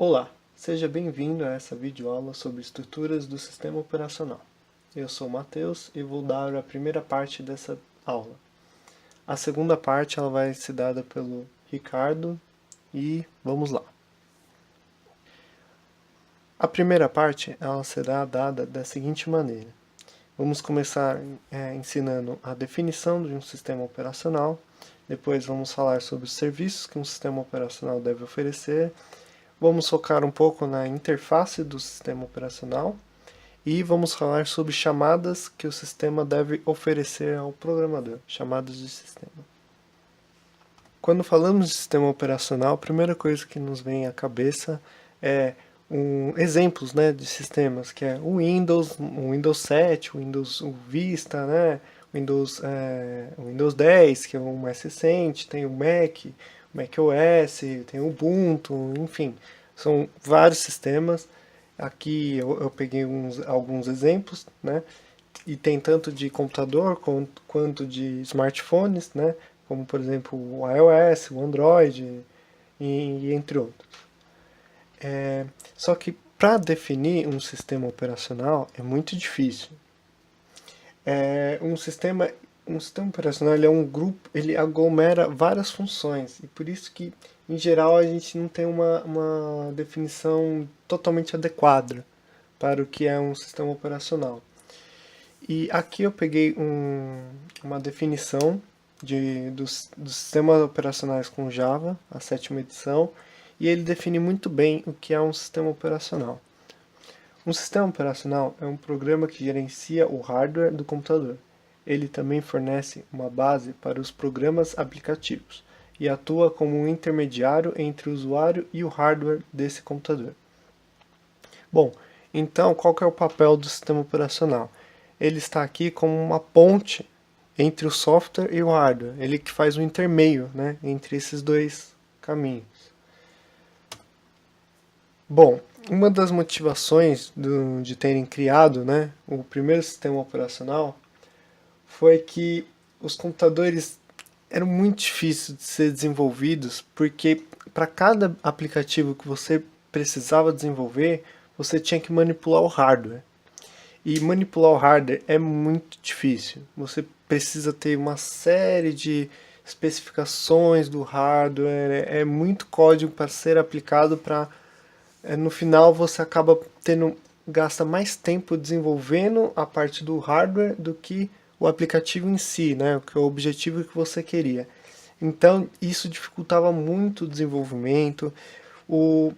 Olá, seja bem-vindo a essa videoaula sobre estruturas do sistema operacional. Eu sou o Matheus e vou dar a primeira parte dessa aula. A segunda parte ela vai ser dada pelo Ricardo e vamos lá. A primeira parte ela será dada da seguinte maneira. Vamos começar ensinando a definição de um sistema operacional, depois vamos falar sobre os serviços que um sistema operacional deve oferecer. Vamos focar um pouco na interface do sistema operacional e vamos falar sobre chamadas que o sistema deve oferecer ao programador, chamadas de sistema. Quando falamos de sistema operacional, a primeira coisa que nos vem à cabeça é exemplos, né, de sistemas, que é o Windows 7, o Windows Vista, né, o Windows 10, que é o mais recente, tem o Mac OS, tem o Ubuntu, enfim, são vários sistemas. Aqui eu peguei alguns exemplos, né, e tem tanto de computador quanto de smartphones, né, como por exemplo o iOS, o Android e entre outros. Só que para definir um sistema operacional é muito difícil. Um sistema operacional ele é um grupo, ele aglomera várias funções e por isso que em geral a gente não tem uma definição totalmente adequada para o que é um sistema operacional. E aqui eu peguei uma definição dos sistemas operacionais com Java, a sétima edição, e ele define muito bem o que é um sistema operacional. Um sistema operacional é um programa que gerencia o hardware do computador. Ele também fornece uma base para os programas aplicativos e atua como um intermediário entre o usuário e o hardware desse computador. Bom, então qual que é o papel do sistema operacional? Ele está aqui como uma ponte entre o software e o hardware. Ele que faz o intermeio, né, entre esses dois caminhos. Bom, uma das motivações de terem criado, né, o primeiro sistema operacional foi que os computadores eram muito difíceis de ser desenvolvidos, porque para cada aplicativo que você precisava desenvolver, você tinha que manipular o hardware. E manipular o hardware é muito difícil. Você precisa ter uma série de especificações do hardware, é muito código para ser aplicado para no final você acaba gasta mais tempo desenvolvendo a parte do hardware do que o aplicativo em si, né? Que é o objetivo que você queria. Então isso dificultava muito o desenvolvimento. O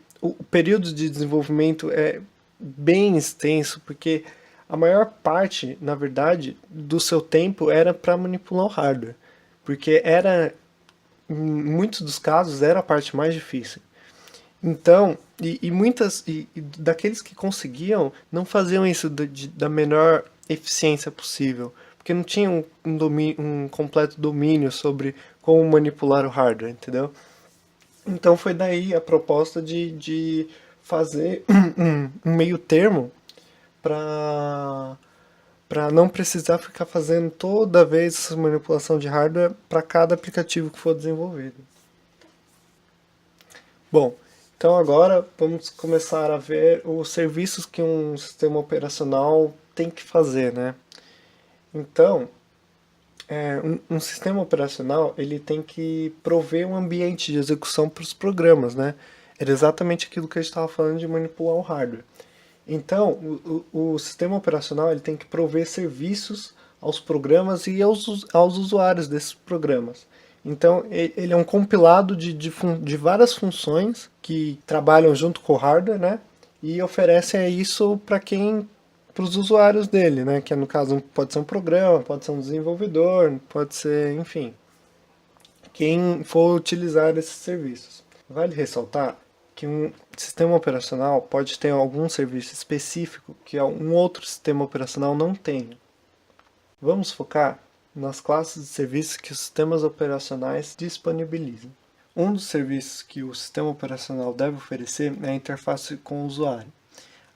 período de desenvolvimento é bem extenso porque a maior parte, na verdade, do seu tempo era para manipular o hardware, porque em muitos dos casos era a parte mais difícil. Então, e daqueles que conseguiam, não faziam isso da menor eficiência possível, porque não tinham um completo domínio sobre como manipular o hardware, entendeu? Então foi daí a proposta de fazer um meio termo para não precisar ficar fazendo toda vez essa manipulação de hardware para cada aplicativo que for desenvolvido. Bom, então agora vamos começar a ver os serviços que um sistema operacional tem que fazer, né? Então, um sistema operacional ele tem que prover um ambiente de execução para os programas, né? Era exatamente aquilo que a gente estava falando de manipular o hardware. Então, o sistema operacional ele tem que prover serviços aos programas e aos usuários desses programas. Então, ele é um compilado de várias funções que trabalham junto com o hardware, né? E oferecem isso para os usuários dele, né? Que no caso pode ser um programa, pode ser um desenvolvedor, pode ser, enfim, quem for utilizar esses serviços. Vale ressaltar que um sistema operacional pode ter algum serviço específico que um outro sistema operacional não tem. Vamos focar nas classes de serviços que os sistemas operacionais disponibilizam. Um dos serviços que o sistema operacional deve oferecer é a interface com o usuário.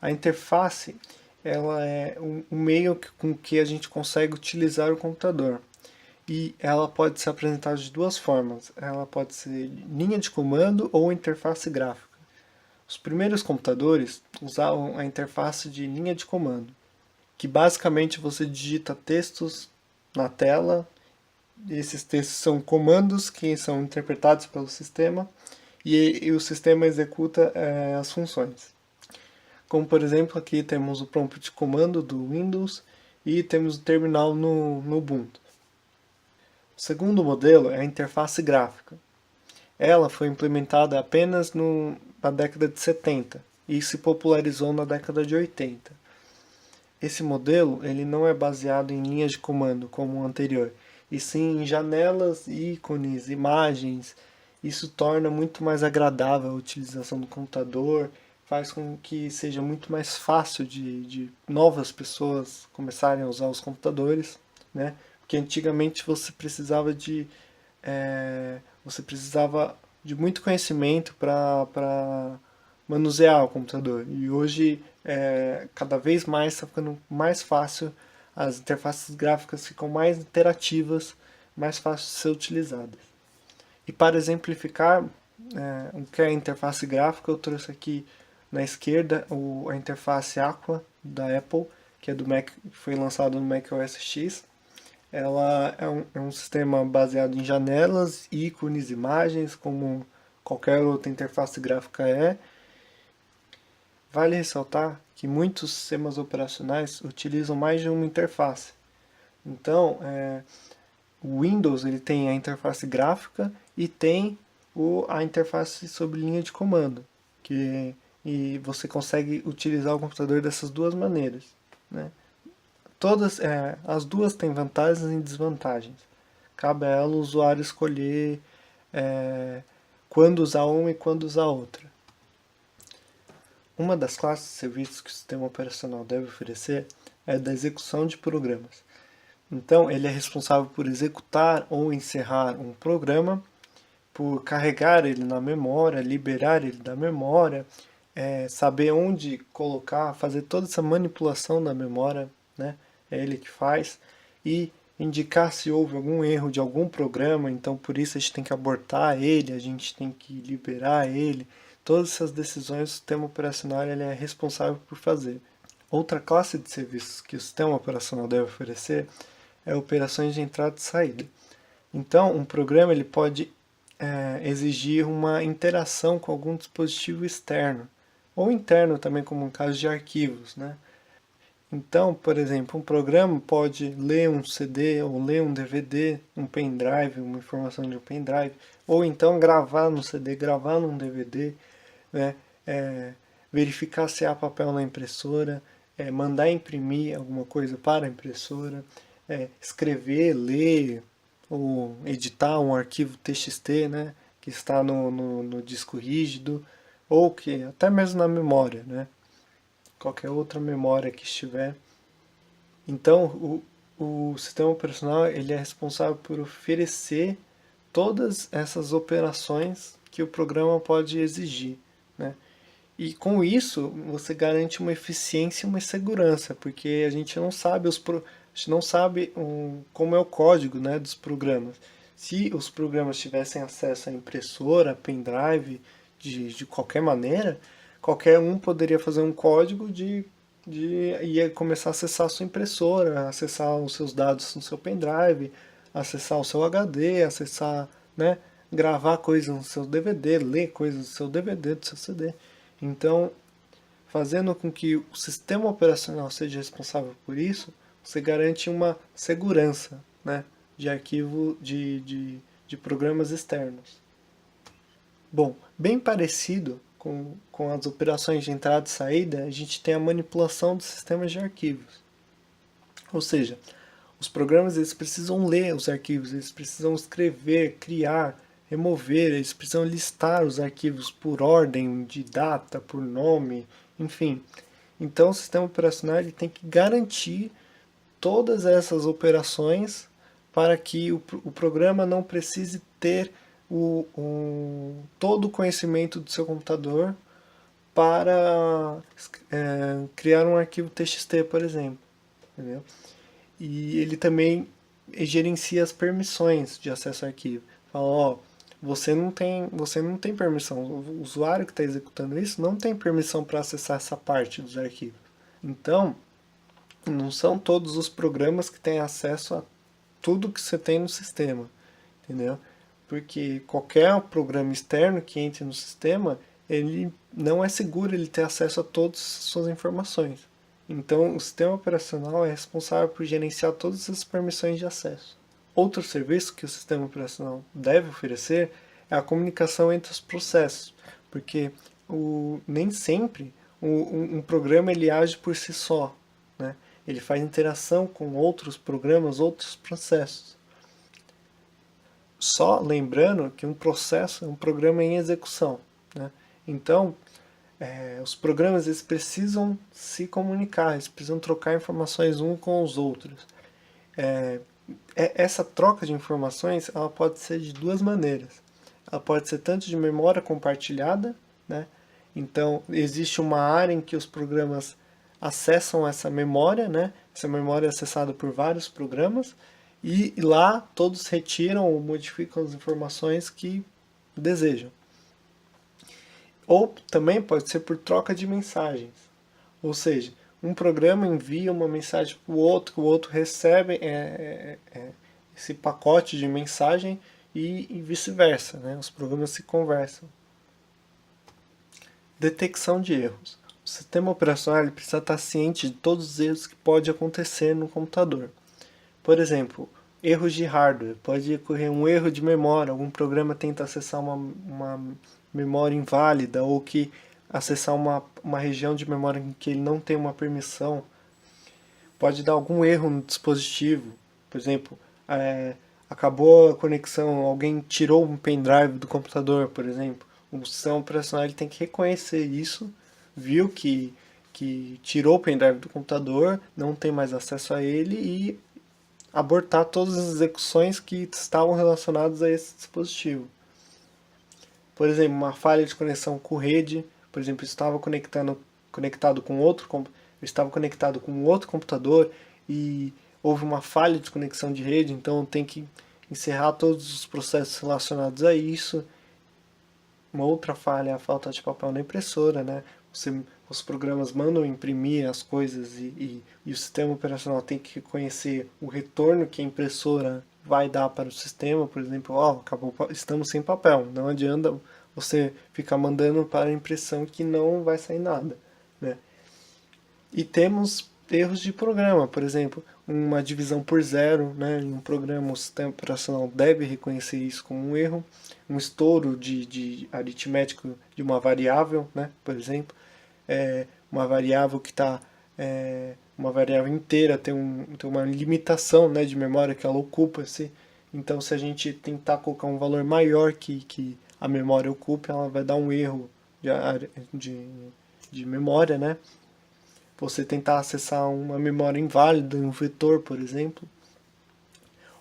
A interface ela é um meio com que a gente consegue utilizar o computador. E ela pode ser apresentada de duas formas. Ela pode ser linha de comando ou interface gráfica. Os primeiros computadores usavam a interface de linha de comando, que basicamente você digita textos na tela. Esses textos são comandos que são interpretados pelo sistema e o sistema executa as funções. Como por exemplo, aqui temos o prompt de comando do Windows e temos o terminal no Ubuntu. O segundo modelo é a interface gráfica. Ela foi implementada apenas na década de 70 e se popularizou na década de 80. Esse modelo ele não é baseado em linhas de comando como o anterior, e sim em janelas, ícones, imagens. Isso torna muito mais agradável a utilização do computador, faz com que seja muito mais fácil de novas pessoas começarem a usar os computadores, né? Porque antigamente você precisava de muito conhecimento para manusear o computador. E hoje, cada vez mais está ficando mais fácil, as interfaces gráficas ficam mais interativas, mais fáceis de ser utilizadas. E para exemplificar o que é a interface gráfica, eu trouxe aqui na esquerda a interface Aqua da Apple, que é do Mac, foi lançado no Mac OS X. Ela é um sistema baseado em janelas, ícones, imagens, como qualquer outra interface gráfica é. Vale ressaltar que muitos sistemas operacionais utilizam mais de uma interface. Então, o Windows ele tem a interface gráfica e tem a interface sob linha de comando, e você consegue utilizar o computador dessas duas maneiras, né? As duas têm vantagens e desvantagens. Cabe a ela o usuário escolher quando usar uma e quando usar outra. Uma das classes de serviços que o sistema operacional deve oferecer é a da execução de programas. Então, ele é responsável por executar ou encerrar um programa, por carregar ele na memória, liberar ele da memória, saber onde colocar, fazer toda essa manipulação da memória, né? É ele que faz, e indicar se houve algum erro de algum programa, então por isso a gente tem que abortar ele, a gente tem que liberar ele. Todas essas decisões o sistema operacional ele é responsável por fazer. Outra classe de serviços que o sistema operacional deve oferecer é operações de entrada e saída. Então, um programa ele pode exigir uma interação com algum dispositivo externo, ou interno também, como no caso de arquivos, né? Então, por exemplo, um programa pode ler um CD ou ler um DVD, um pendrive, uma informação de um pendrive, ou então gravar no CD, gravar num DVD, né? Verificar se há papel na impressora, mandar imprimir alguma coisa para a impressora, escrever, ler ou editar um arquivo TXT, né? Que está no disco rígido, ou que até mesmo na memória, né? Qualquer outra memória que estiver. Então, o sistema operacional ele é responsável por oferecer todas essas operações que o programa pode exigir, né? E com isso, você garante uma eficiência e uma segurança, porque a gente não sabe a gente não sabe como é o código, né, dos programas. Se os programas tivessem acesso à impressora, pendrive, de qualquer maneira, qualquer um poderia fazer um código ia começar a acessar a sua impressora, acessar os seus dados no seu pendrive, acessar o seu HD, acessar, né, gravar coisas no seu DVD, ler coisas do seu DVD, do seu CD. Então, fazendo com que o sistema operacional seja responsável por isso, você garante uma segurança, né, de arquivo de programas externos. Bom, bem parecido com as operações de entrada e saída, a gente tem a manipulação dos sistemas de arquivos. Ou seja, os programas eles precisam ler os arquivos, eles precisam escrever, criar, remover, eles precisam listar os arquivos por ordem de data, por nome, enfim. Então o sistema operacional ele tem que garantir todas essas operações para que o programa não precise ter todo o conhecimento do seu computador para criar um arquivo TXT, por exemplo. Entendeu? E ele também gerencia as permissões de acesso ao arquivo. Fala, ó, você não tem permissão. O usuário que está executando isso não tem permissão para acessar essa parte dos arquivos. Então, não são todos os programas que têm acesso a tudo que você tem no sistema, entendeu? Porque qualquer programa externo que entre no sistema, ele não é seguro ele ter acesso a todas as suas informações. Então, o sistema operacional é responsável por gerenciar todas as permissões de acesso. Outro serviço que o sistema operacional deve oferecer é a comunicação entre os processos, porque nem sempre um programa ele age por si só, né? Ele faz interação com outros programas, outros processos. Só lembrando que um processo é um programa em execução, né? Então, os programas eles precisam se comunicar, eles precisam trocar informações uns com os outros. Essa troca de informações ela pode ser de duas maneiras. Ela pode ser tanto de memória compartilhada, né? Então, existe uma área em que os programas acessam essa memória, né? Essa memória é acessada por vários programas e lá todos retiram ou modificam as informações que desejam. Ou também pode ser por troca de mensagens. Ou seja, um programa envia uma mensagem para o outro recebe esse pacote de mensagem e vice-versa, né? Os programas se conversam. Detecção de erros. O sistema operacional ele precisa estar ciente de todos os erros que podem acontecer no computador. Por exemplo, erros de hardware. Pode ocorrer um erro de memória. Algum programa tenta acessar uma memória inválida ou que acessar uma região de memória em que ele não tem uma permissão. Pode dar algum erro no dispositivo. Por exemplo, acabou a conexão, alguém tirou um pendrive do computador, por exemplo. O sistema operacional ele tem que reconhecer isso, viu que tirou o pendrive do computador, não tem mais acesso a ele e abortar todas as execuções que estavam relacionadas a esse dispositivo. Por exemplo, uma falha de conexão com rede, por exemplo, estava conectado com outro computador e houve uma falha de conexão de rede, então tem que encerrar todos os processos relacionados a isso. Uma outra falha é a falta de papel na impressora, né? Os programas mandam imprimir as coisas e o sistema operacional tem que reconhecer o retorno que a impressora vai dar para o sistema, por exemplo, estamos sem papel, não adianta você ficar mandando para a impressão que não vai sair nada, né? E temos erros de programa, por exemplo, uma divisão por zero, né? Em um programa o sistema operacional deve reconhecer isso como um erro, um estouro de aritmético de uma variável, né? Por exemplo, uma variável que está uma variável inteira tem uma limitação, né, de memória que ela ocupa. Então, se a gente tentar colocar um valor maior que a memória ocupa, ela vai dar um erro de memória, né? Você tentar acessar uma memória inválida, um vetor, por exemplo,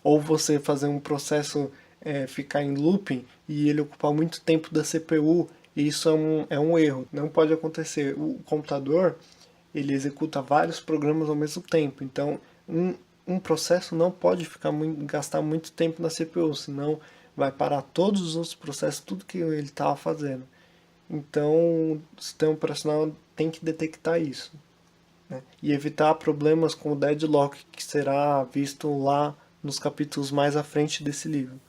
ou você fazer um processo ficar em looping e ele ocupar muito tempo da CPU, e isso é um erro, não pode acontecer. O computador ele executa vários programas ao mesmo tempo, então um processo não pode gastar muito tempo na CPU, senão vai parar todos os outros processos, tudo que ele estava fazendo. Então o sistema operacional tem que detectar isso, né? E evitar problemas com o deadlock, que será visto lá nos capítulos mais à frente desse livro.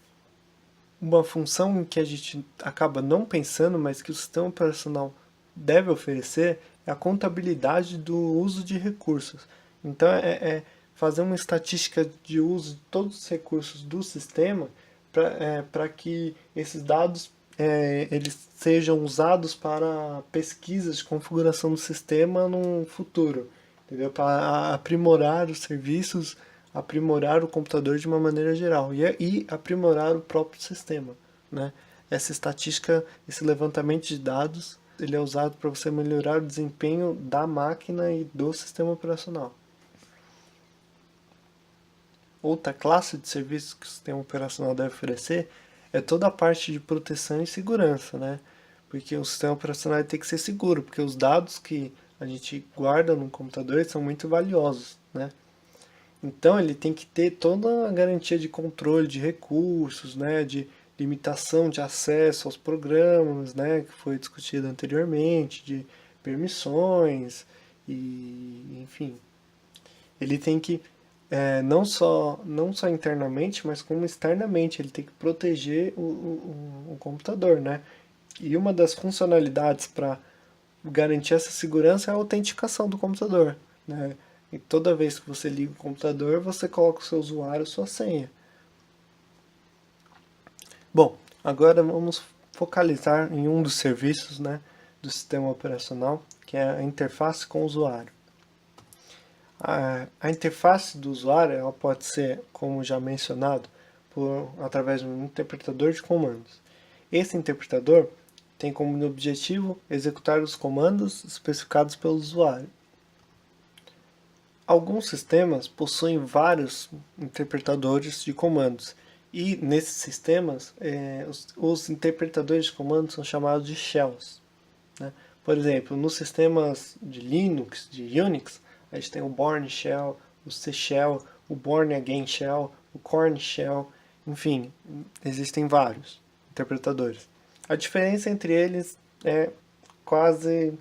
Uma função que a gente acaba não pensando, mas que o sistema operacional deve oferecer, é a contabilidade do uso de recursos. Então é fazer uma estatística de uso de todos os recursos do sistema para que esses dados eles sejam usados para pesquisas de configuração do sistema no futuro, entendeu? Para aprimorar os serviços, aprimorar o computador de uma maneira geral e aprimorar o próprio sistema, né? Essa estatística, esse levantamento de dados, ele é usado para você melhorar o desempenho da máquina e do sistema operacional. Outra classe de serviços que o sistema operacional deve oferecer é toda a parte de proteção e segurança, né? Porque o sistema operacional tem que ser seguro, porque os dados que a gente guarda no computador são muito valiosos, né? Então ele tem que ter toda a garantia de controle de recursos, né? limitação de acesso aos programas, né, que foi discutido anteriormente, de permissões e, enfim, ele tem que não só internamente, mas como externamente, ele tem que proteger o computador, né? E uma das funcionalidades para garantir essa segurança é a autenticação do computador, né? E toda vez que você liga o computador, você coloca o seu usuário, sua senha. Bom, agora vamos focalizar em um dos serviços, né, do sistema operacional, que é a interface com o usuário. A interface do usuário ela pode ser, como já mencionado, através de um interpretador de comandos. Esse interpretador tem como objetivo executar os comandos especificados pelo usuário. Alguns sistemas possuem vários interpretadores de comandos e nesses sistemas os interpretadores de comandos são chamados de shells, né? Por exemplo, nos sistemas de Linux, de Unix, a gente tem o Bourne Shell, o C Shell, o Bourne Again Shell, o Korn Shell, enfim, existem vários interpretadores. A diferença entre eles é quase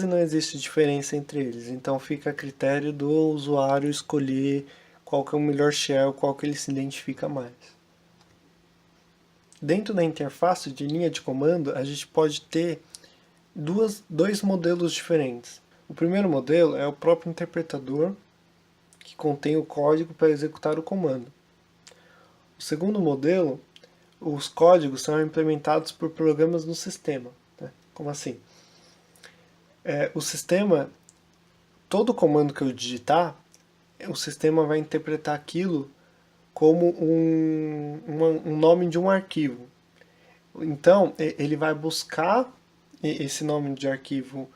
não existe diferença entre eles, então fica a critério do usuário escolher qual que é o melhor shell, qual que ele se identifica mais. Dentro da interface de linha de comando, a gente pode ter dois modelos diferentes. O primeiro modelo é o próprio interpretador, que contém o código para executar o comando. O segundo modelo, os códigos são implementados por programas no sistema. Né? Como assim? O sistema, todo comando que eu digitar, o sistema vai interpretar aquilo como um nome de um arquivo. Então, ele vai buscar esse nome de arquivo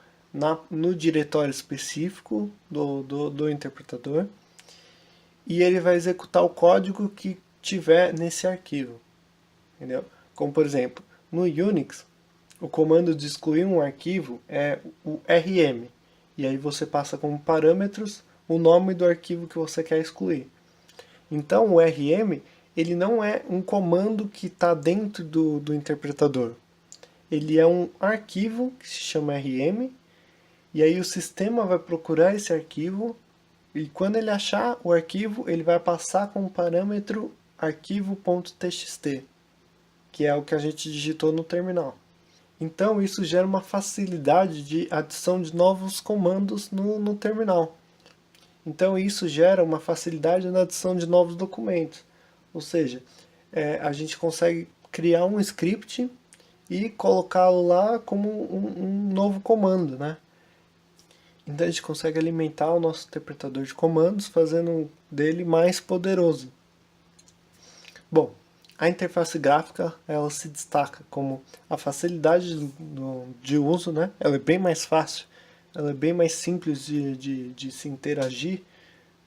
no diretório específico do interpretador e ele vai executar o código que tiver nesse arquivo. Entendeu? Como, por exemplo, no Unix, o comando de excluir um arquivo é o rm. E aí você passa como parâmetros o nome do arquivo que você quer excluir. Então o rm ele não é um comando que está dentro do interpretador. Ele é um arquivo que se chama rm, e aí o sistema vai procurar esse arquivo, e quando ele achar o arquivo, ele vai passar como parâmetro arquivo.txt, que é o que a gente digitou no terminal. Então isso gera uma facilidade de adição de novos comandos no terminal. Então isso gera uma facilidade na adição de novos documentos. Ou seja, a gente consegue criar um script e colocá-lo lá como um novo comando, né? Então a gente consegue alimentar o nosso interpretador de comandos, fazendo dele mais poderoso. Bom, a interface gráfica ela se destaca como a facilidade de uso, né? Ela é bem mais fácil, ela é bem mais simples de se interagir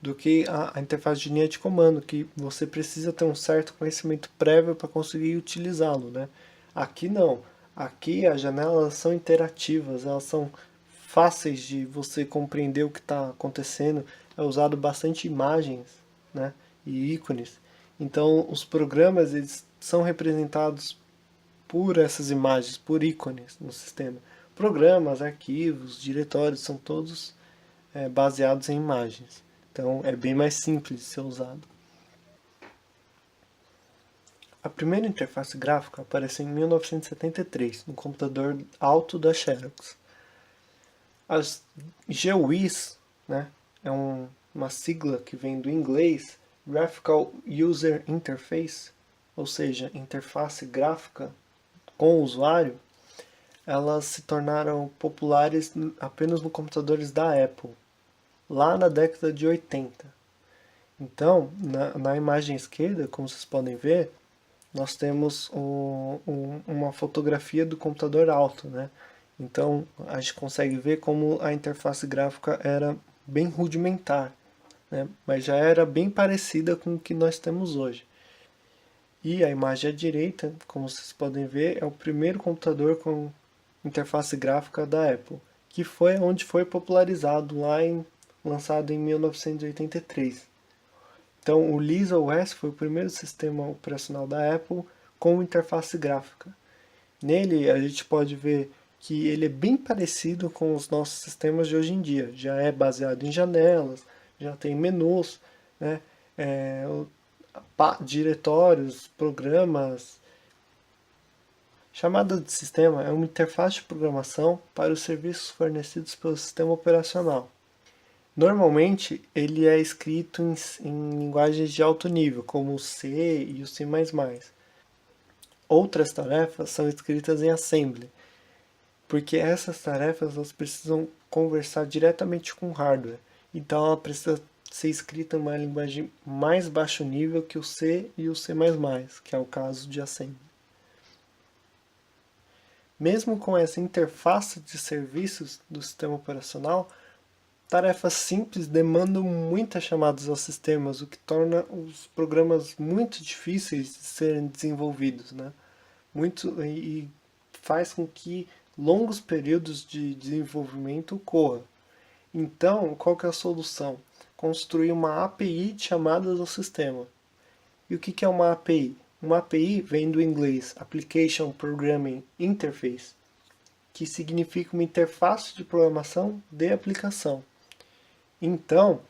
do que a interface de linha de comando, que você precisa ter um certo conhecimento prévio para conseguir utilizá-lo, né? Aqui não. Aqui as janelas são interativas, elas são fáceis de você compreender o que está acontecendo, é usado bastante imagens, né, e ícones. Então os programas eles são representados por essas imagens, por ícones no sistema. Programas, arquivos, diretórios são todos baseados em imagens. Então é bem mais simples de ser usado. A primeira interface gráfica apareceu em 1973 no computador Alto da Xerox. As GUIs, né, é uma sigla que vem do inglês Graphical User Interface, ou seja, interface gráfica com o usuário, elas se tornaram populares apenas nos computadores da Apple, lá na década de 80. Então, na imagem esquerda, como vocês podem ver, nós temos uma fotografia do computador alto, né? Então a gente consegue ver como a interface gráfica era bem rudimentar, né? Mas já era bem parecida com o que nós temos hoje. E a imagem à direita, como vocês podem ver, é o primeiro computador com interface gráfica da Apple, que foi onde foi popularizado lançado em 1983. Então, o Lisa OS foi o primeiro sistema operacional da Apple com interface gráfica. Nele, a gente pode ver que ele é bem parecido com os nossos sistemas de hoje em dia. Já é baseado em janelas, já tem menus, né? É, diretórios, programas. Chamada de sistema é uma interface de programação para os serviços fornecidos pelo sistema operacional. Normalmente, ele é escrito em linguagens de alto nível, como o C e o C++. Outras tarefas são escritas em assembly, porque essas tarefas elas precisam conversar diretamente com o hardware. Então ela precisa ser escrita em uma linguagem mais baixo nível que o C e o C++, que é o caso de assembly. Mesmo com essa interface de serviços do sistema operacional, tarefas simples demandam muitas chamadas aos sistemas, o que torna os programas muito difíceis de serem desenvolvidos, né? E faz com que longos períodos de desenvolvimento ocorram. Então, qual que é a solução? Construir uma API de chamadas ao sistema. E o que é uma API? Uma API vem do inglês Application Programming Interface, que significa uma interface de programação de aplicação. Então,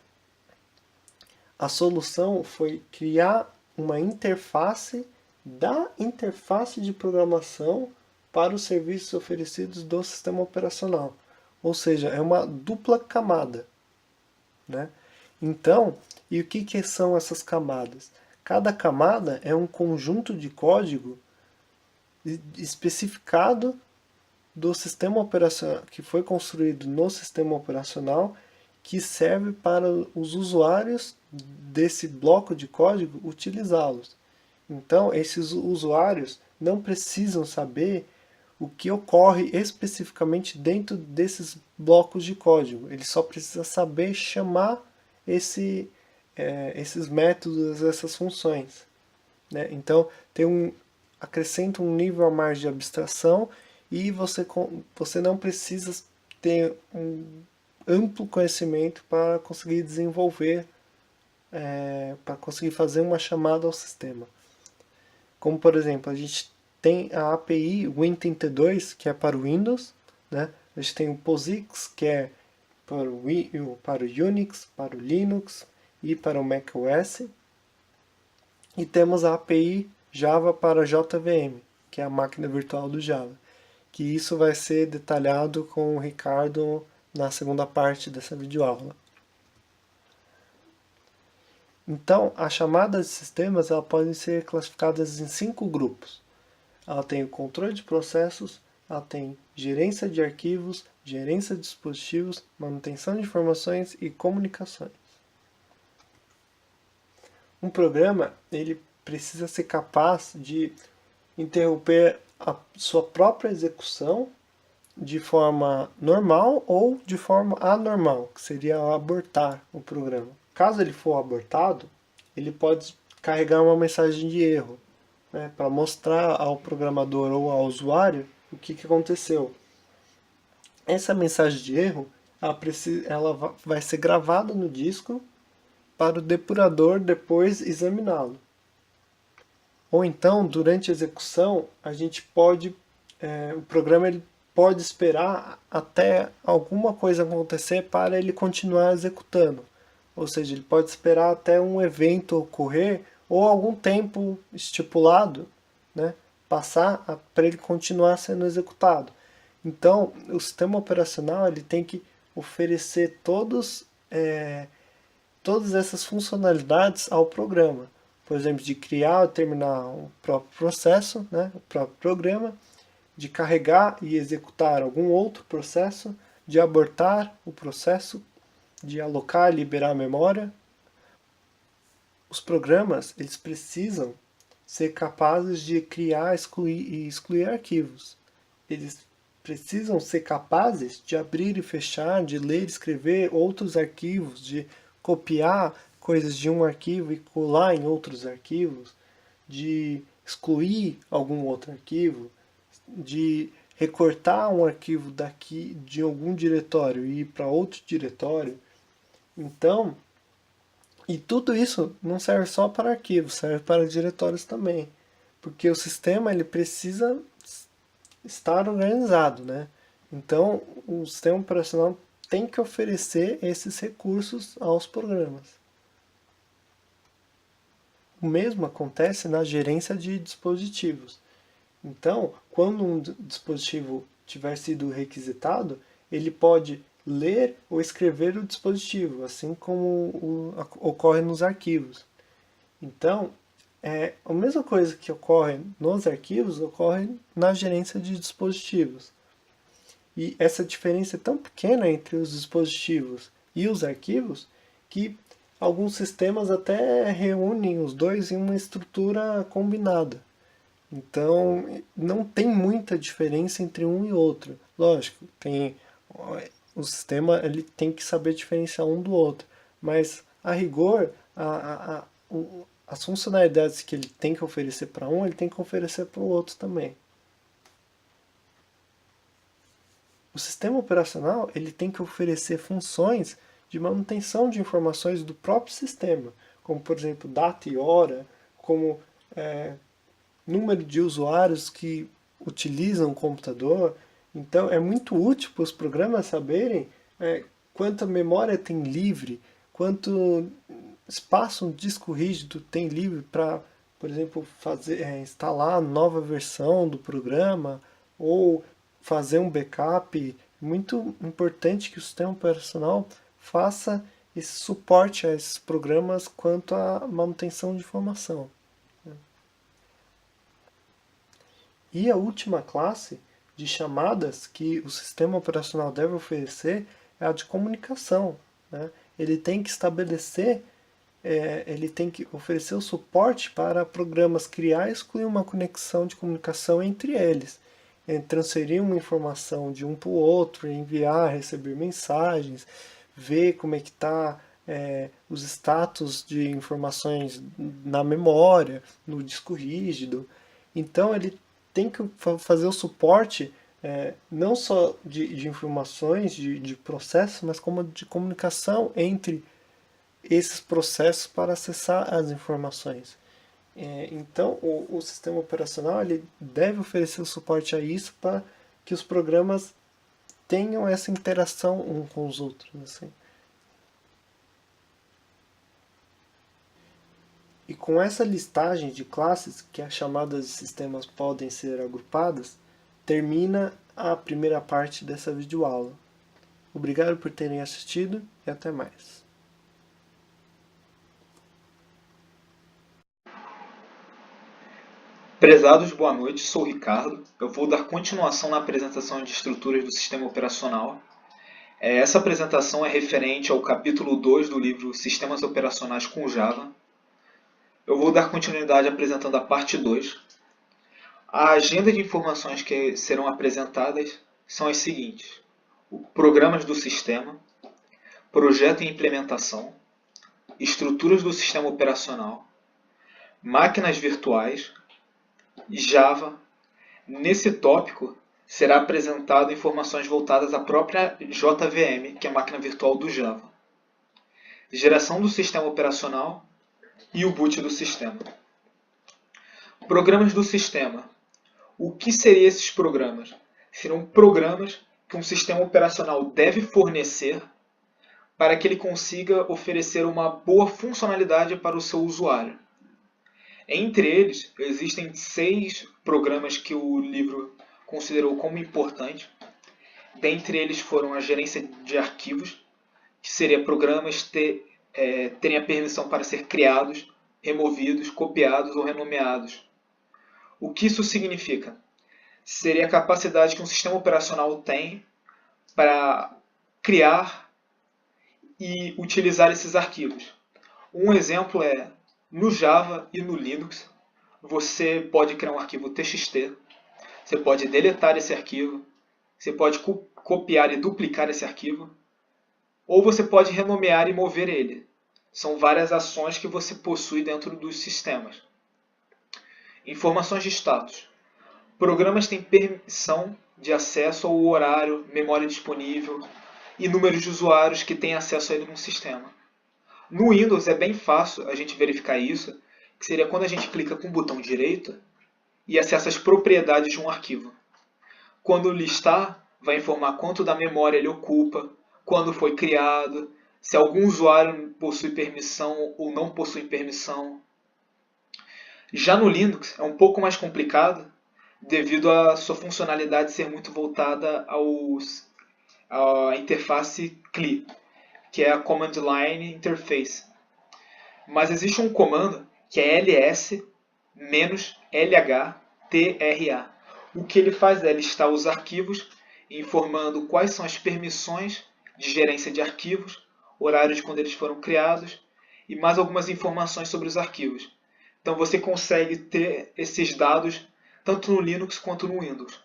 a solução foi criar uma interface da interface de programação para os serviços oferecidos do sistema operacional. Ou seja, é uma dupla camada, né? Então, e o que são essas camadas? Cada camada é um conjunto de código especificado do sistema operacional, que foi construído no sistema operacional, que serve para os usuários desse bloco de código utilizá-los. Então, esses usuários não precisam saber o que ocorre especificamente dentro desses blocos de código. Ele só precisa saber chamar esses métodos, essas funções, né? Então, acrescenta um nível a mais de abstração e você não precisa ter um amplo conhecimento para conseguir desenvolver, para conseguir fazer uma chamada ao sistema. Como, por exemplo, a gente tem a API Win32, que é para o Windows, né? A gente tem o POSIX, que é para o Unix, para o Linux e para o macOS. E temos a API Java para JVM, que é a máquina virtual do Java. Que isso vai ser detalhado com o Ricardo na segunda parte dessa videoaula. Então, as chamadas de sistemas elas podem ser classificadas em 5 grupos. Ela tem o controle de processos, ela tem gerência de arquivos, gerência de dispositivos, manutenção de informações e comunicações. Um programa ele precisa ser capaz de interromper a sua própria execução de forma normal ou de forma anormal, que seria abortar o programa. Caso ele for abortado, ele pode carregar uma mensagem de erro, né, para mostrar ao programador ou ao usuário o que aconteceu. Essa mensagem de erro ela vai ser gravada no disco para o depurador depois examiná-lo. Ou então, durante a execução, o programa ele pode esperar até alguma coisa acontecer para ele continuar executando. Ou seja, ele pode esperar até um evento ocorrer ou algum tempo estipulado, né, passar para ele continuar sendo executado. Então, o sistema operacional ele tem que oferecer todas essas funcionalidades ao programa. Por exemplo, de criar ou terminar o próprio processo, né, o próprio programa, de carregar e executar algum outro processo, de abortar o processo, de alocar e liberar a memória. Os programas eles precisam ser capazes de criar, excluir e excluir arquivos. Eles precisam ser capazes de abrir e fechar, de ler e escrever outros arquivos, de copiar coisas de um arquivo e colar em outros arquivos, de excluir algum outro arquivo, de recortar um arquivo daqui de algum diretório e ir para outro diretório. Então, E tudo isso não serve só para arquivos, serve para diretórios também. Porque o sistema ele precisa estar organizado, né? Então, o sistema operacional tem que oferecer esses recursos aos programas. O mesmo acontece na gerência de dispositivos. Então, quando um dispositivo tiver sido requisitado, ele pode ler ou escrever o dispositivo, assim como ocorre nos arquivos. Então, a mesma coisa que ocorre nos arquivos ocorre na gerência de dispositivos. E essa diferença é tão pequena entre os dispositivos e os arquivos que alguns sistemas até reúnem os dois em uma estrutura combinada. Então, não tem muita diferença entre um e outro. Lógico, o sistema ele tem que saber diferenciar um do outro, mas a rigor, as funcionalidades que ele tem que oferecer para um, ele tem que oferecer para o outro também. O sistema operacional ele tem que oferecer funções de manutenção de informações do próprio sistema, como por exemplo data e hora, como número de usuários que utilizam o computador. Então é muito útil para os programas saberem quanta memória tem livre, quanto espaço um disco rígido tem livre para, por exemplo, instalar nova versão do programa ou fazer um backup. Muito importante que o sistema operacional faça esse suporte a esses programas quanto à manutenção de informação. E a última classe de chamadas que o sistema operacional deve oferecer é a de comunicação, né? Ele tem que estabelecer, ele tem que oferecer o suporte para programas criar e excluir uma conexão de comunicação entre eles, transferir uma informação de um para o outro, enviar, receber mensagens, ver como é que está os status de informações na memória, no disco rígido. Então ele tem que fazer o suporte não só de informações, de processos, mas como de comunicação entre esses processos para acessar as informações. Então, o sistema operacional ele deve oferecer o suporte a isso para que os programas tenham essa interação um com os outros. Assim. E com essa listagem de classes que as chamadas de sistemas podem ser agrupadas, termina a primeira parte dessa videoaula. Obrigado por terem assistido e até mais. Prezados, boa noite. Sou o Ricardo. Eu vou dar continuação na apresentação de estruturas do sistema operacional. Essa apresentação é referente ao capítulo 2 do livro Sistemas Operacionais com Java. Eu vou dar continuidade apresentando a parte 2. A agenda de informações que serão apresentadas são as seguintes: programas do sistema, projeto e implementação, estruturas do sistema operacional, máquinas virtuais, Java. Nesse tópico, será apresentado informações voltadas à própria JVM, que é a máquina virtual do Java, geração do sistema operacional e o boot do sistema. Programas do sistema. O que seriam esses programas? Serão programas que um sistema operacional deve fornecer para que ele consiga oferecer uma boa funcionalidade para o seu usuário. Entre eles, existem 6 programas que o livro considerou como importantes. Dentre eles foram a gerência de arquivos, que seria programas terem a permissão para ser criados, removidos, copiados ou renomeados. O que isso significa? Seria a capacidade que um sistema operacional tem para criar e utilizar esses arquivos. Um exemplo é, no Java e no Linux, você pode criar um arquivo TXT, você pode deletar esse arquivo, você pode copiar e duplicar esse arquivo, ou você pode renomear e mover ele. São várias ações que você possui dentro dos sistemas. Informações de status. Programas têm permissão de acesso ao horário, memória disponível e número de usuários que têm acesso a ele no sistema. No Windows é bem fácil a gente verificar isso, que seria quando a gente clica com o botão direito e acessa as propriedades de um arquivo. Quando listar, vai informar quanto da memória ele ocupa, quando foi criado, se algum usuário possui permissão ou não possui permissão. Já no Linux é um pouco mais complicado, devido à sua funcionalidade ser muito voltada à interface CLI, que é a Command Line Interface. Mas existe um comando que é ls-lhtra. O que ele faz é listar os arquivos, informando quais são as permissões de gerência de arquivos, horário de quando eles foram criados e mais algumas informações sobre os arquivos. Então você consegue ter esses dados tanto no Linux quanto no Windows.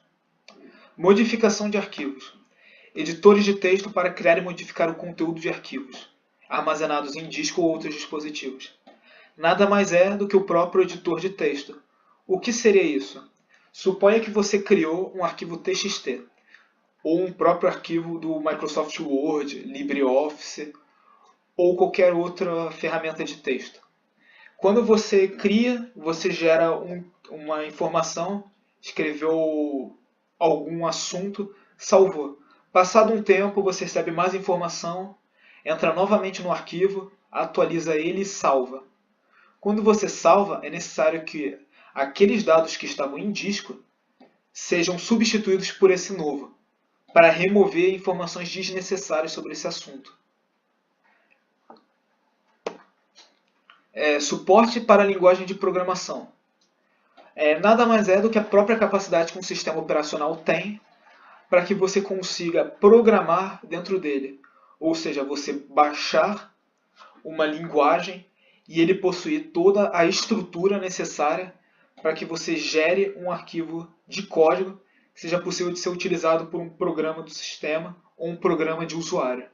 Modificação de arquivos. Editores de texto para criar e modificar o conteúdo de arquivos, armazenados em disco ou outros dispositivos. Nada mais é do que o próprio editor de texto. O que seria isso? Suponha que você criou um arquivo TXT, ou um próprio arquivo do Microsoft Word, LibreOffice, ou qualquer outra ferramenta de texto. Quando você cria, você gera uma informação, escreveu algum assunto, salvou. Passado um tempo, você recebe mais informação, entra novamente no arquivo, atualiza ele e salva. Quando você salva, é necessário que aqueles dados que estavam em disco sejam substituídos por esse novo, para remover informações desnecessárias sobre esse assunto. Suporte para a linguagem de programação. Nada mais é do que a própria capacidade que um sistema operacional tem para que você consiga programar dentro dele. Ou seja, você baixar uma linguagem e ele possuir toda a estrutura necessária para que você gere um arquivo de código que seja possível de ser utilizado por um programa do sistema ou um programa de usuário.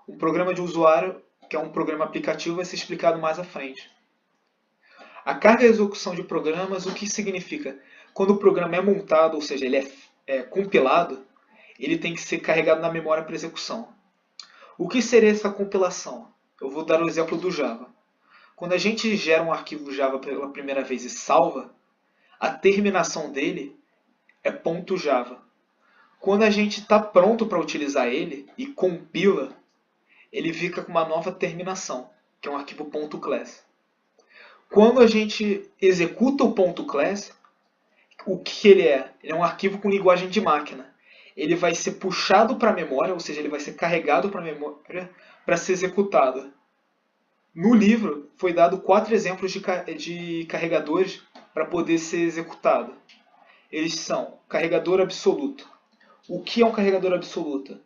Um programa de usuário, que é um programa aplicativo, vai ser explicado mais à frente. A carga e execução de programas, o que significa? Quando o programa é montado, ou seja, ele é compilado, ele tem que ser carregado na memória para execução. O que seria essa compilação? Eu vou dar o exemplo do Java. Quando a gente gera um arquivo Java pela primeira vez e salva, a terminação dele é .java. Quando a gente está pronto para utilizar ele e compila, ele fica com uma nova terminação, que é um arquivo .class. Quando a gente executa o .class, o que ele é? Ele é um arquivo com linguagem de máquina. Ele vai ser puxado para a memória, ou seja, ele vai ser carregado para a memória para ser executado. No livro foi dado 4 exemplos de carregadores para poder ser executado. Eles são carregador absoluto. O que é um carregador absoluto?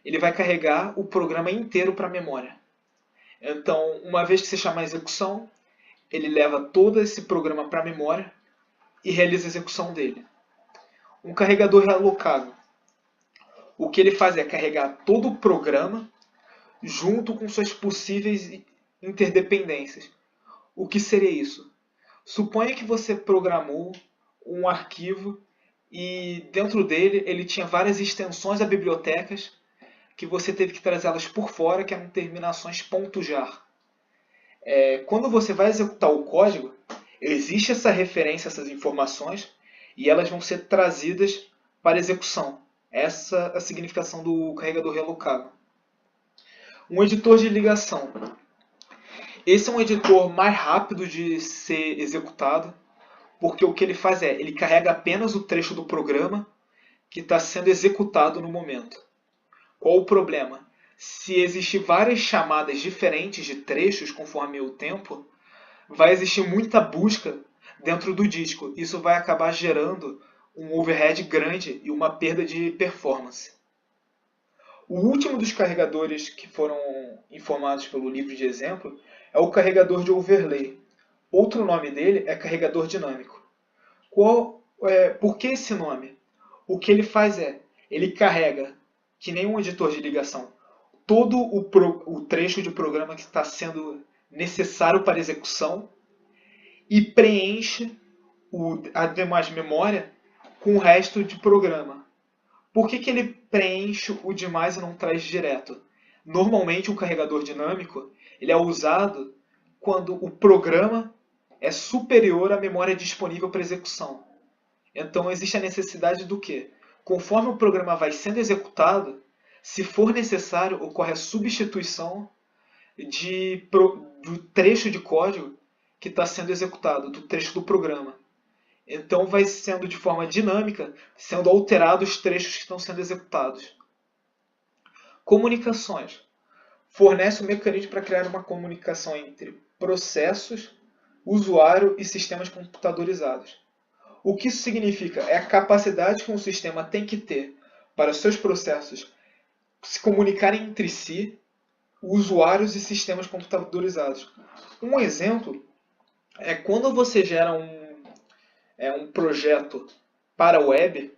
Ele vai carregar o programa inteiro para a memória. Então, uma vez que você chama a execução, ele leva todo esse programa para a memória e realiza a execução dele. Um carregador realocável. O que ele faz é carregar todo o programa junto com suas possíveis interdependências. O que seria isso? Suponha que você programou um arquivo e dentro dele ele tinha várias extensões a bibliotecas que você teve que trazê-las por fora, que eram terminações .jar. Quando você vai executar o código, existe essa referência a essas informações e elas vão ser trazidas para execução. Essa é a significação do carregador relocável. Um editor de ligação. Esse é um editor mais rápido de ser executado, porque o que ele faz é, ele carrega apenas o trecho do programa que está sendo executado no momento. Qual o problema? Se existir várias chamadas diferentes de trechos conforme o tempo, vai existir muita busca dentro do disco. Isso vai acabar gerando um overhead grande e uma perda de performance. O último dos carregadores que foram informados pelo livro de exemplo é o carregador de overlay. Outro nome dele é carregador dinâmico. Por que esse nome? O que ele faz é, ele carrega, que nem um editor de ligação, todo o trecho de programa que está sendo necessário para execução e preenche a demais memória com o resto de programa. Por que ele preenche o demais e não traz direto? Normalmente um carregador dinâmico ele é usado quando o programa é superior à memória disponível para execução. Então existe a necessidade do quê? Conforme o programa vai sendo executado, se for necessário, ocorre a substituição do trecho de código que está sendo executado, do trecho do programa. Então vai sendo de forma dinâmica, sendo alterados os trechos que estão sendo executados. Comunicações. Fornece um mecanismo para criar uma comunicação entre processos, usuário e sistemas computadorizados. O que isso significa? É a capacidade que um sistema tem que ter para seus processos se comunicarem entre si, usuários e sistemas computadorizados. Um exemplo é quando você gera um projeto para a web,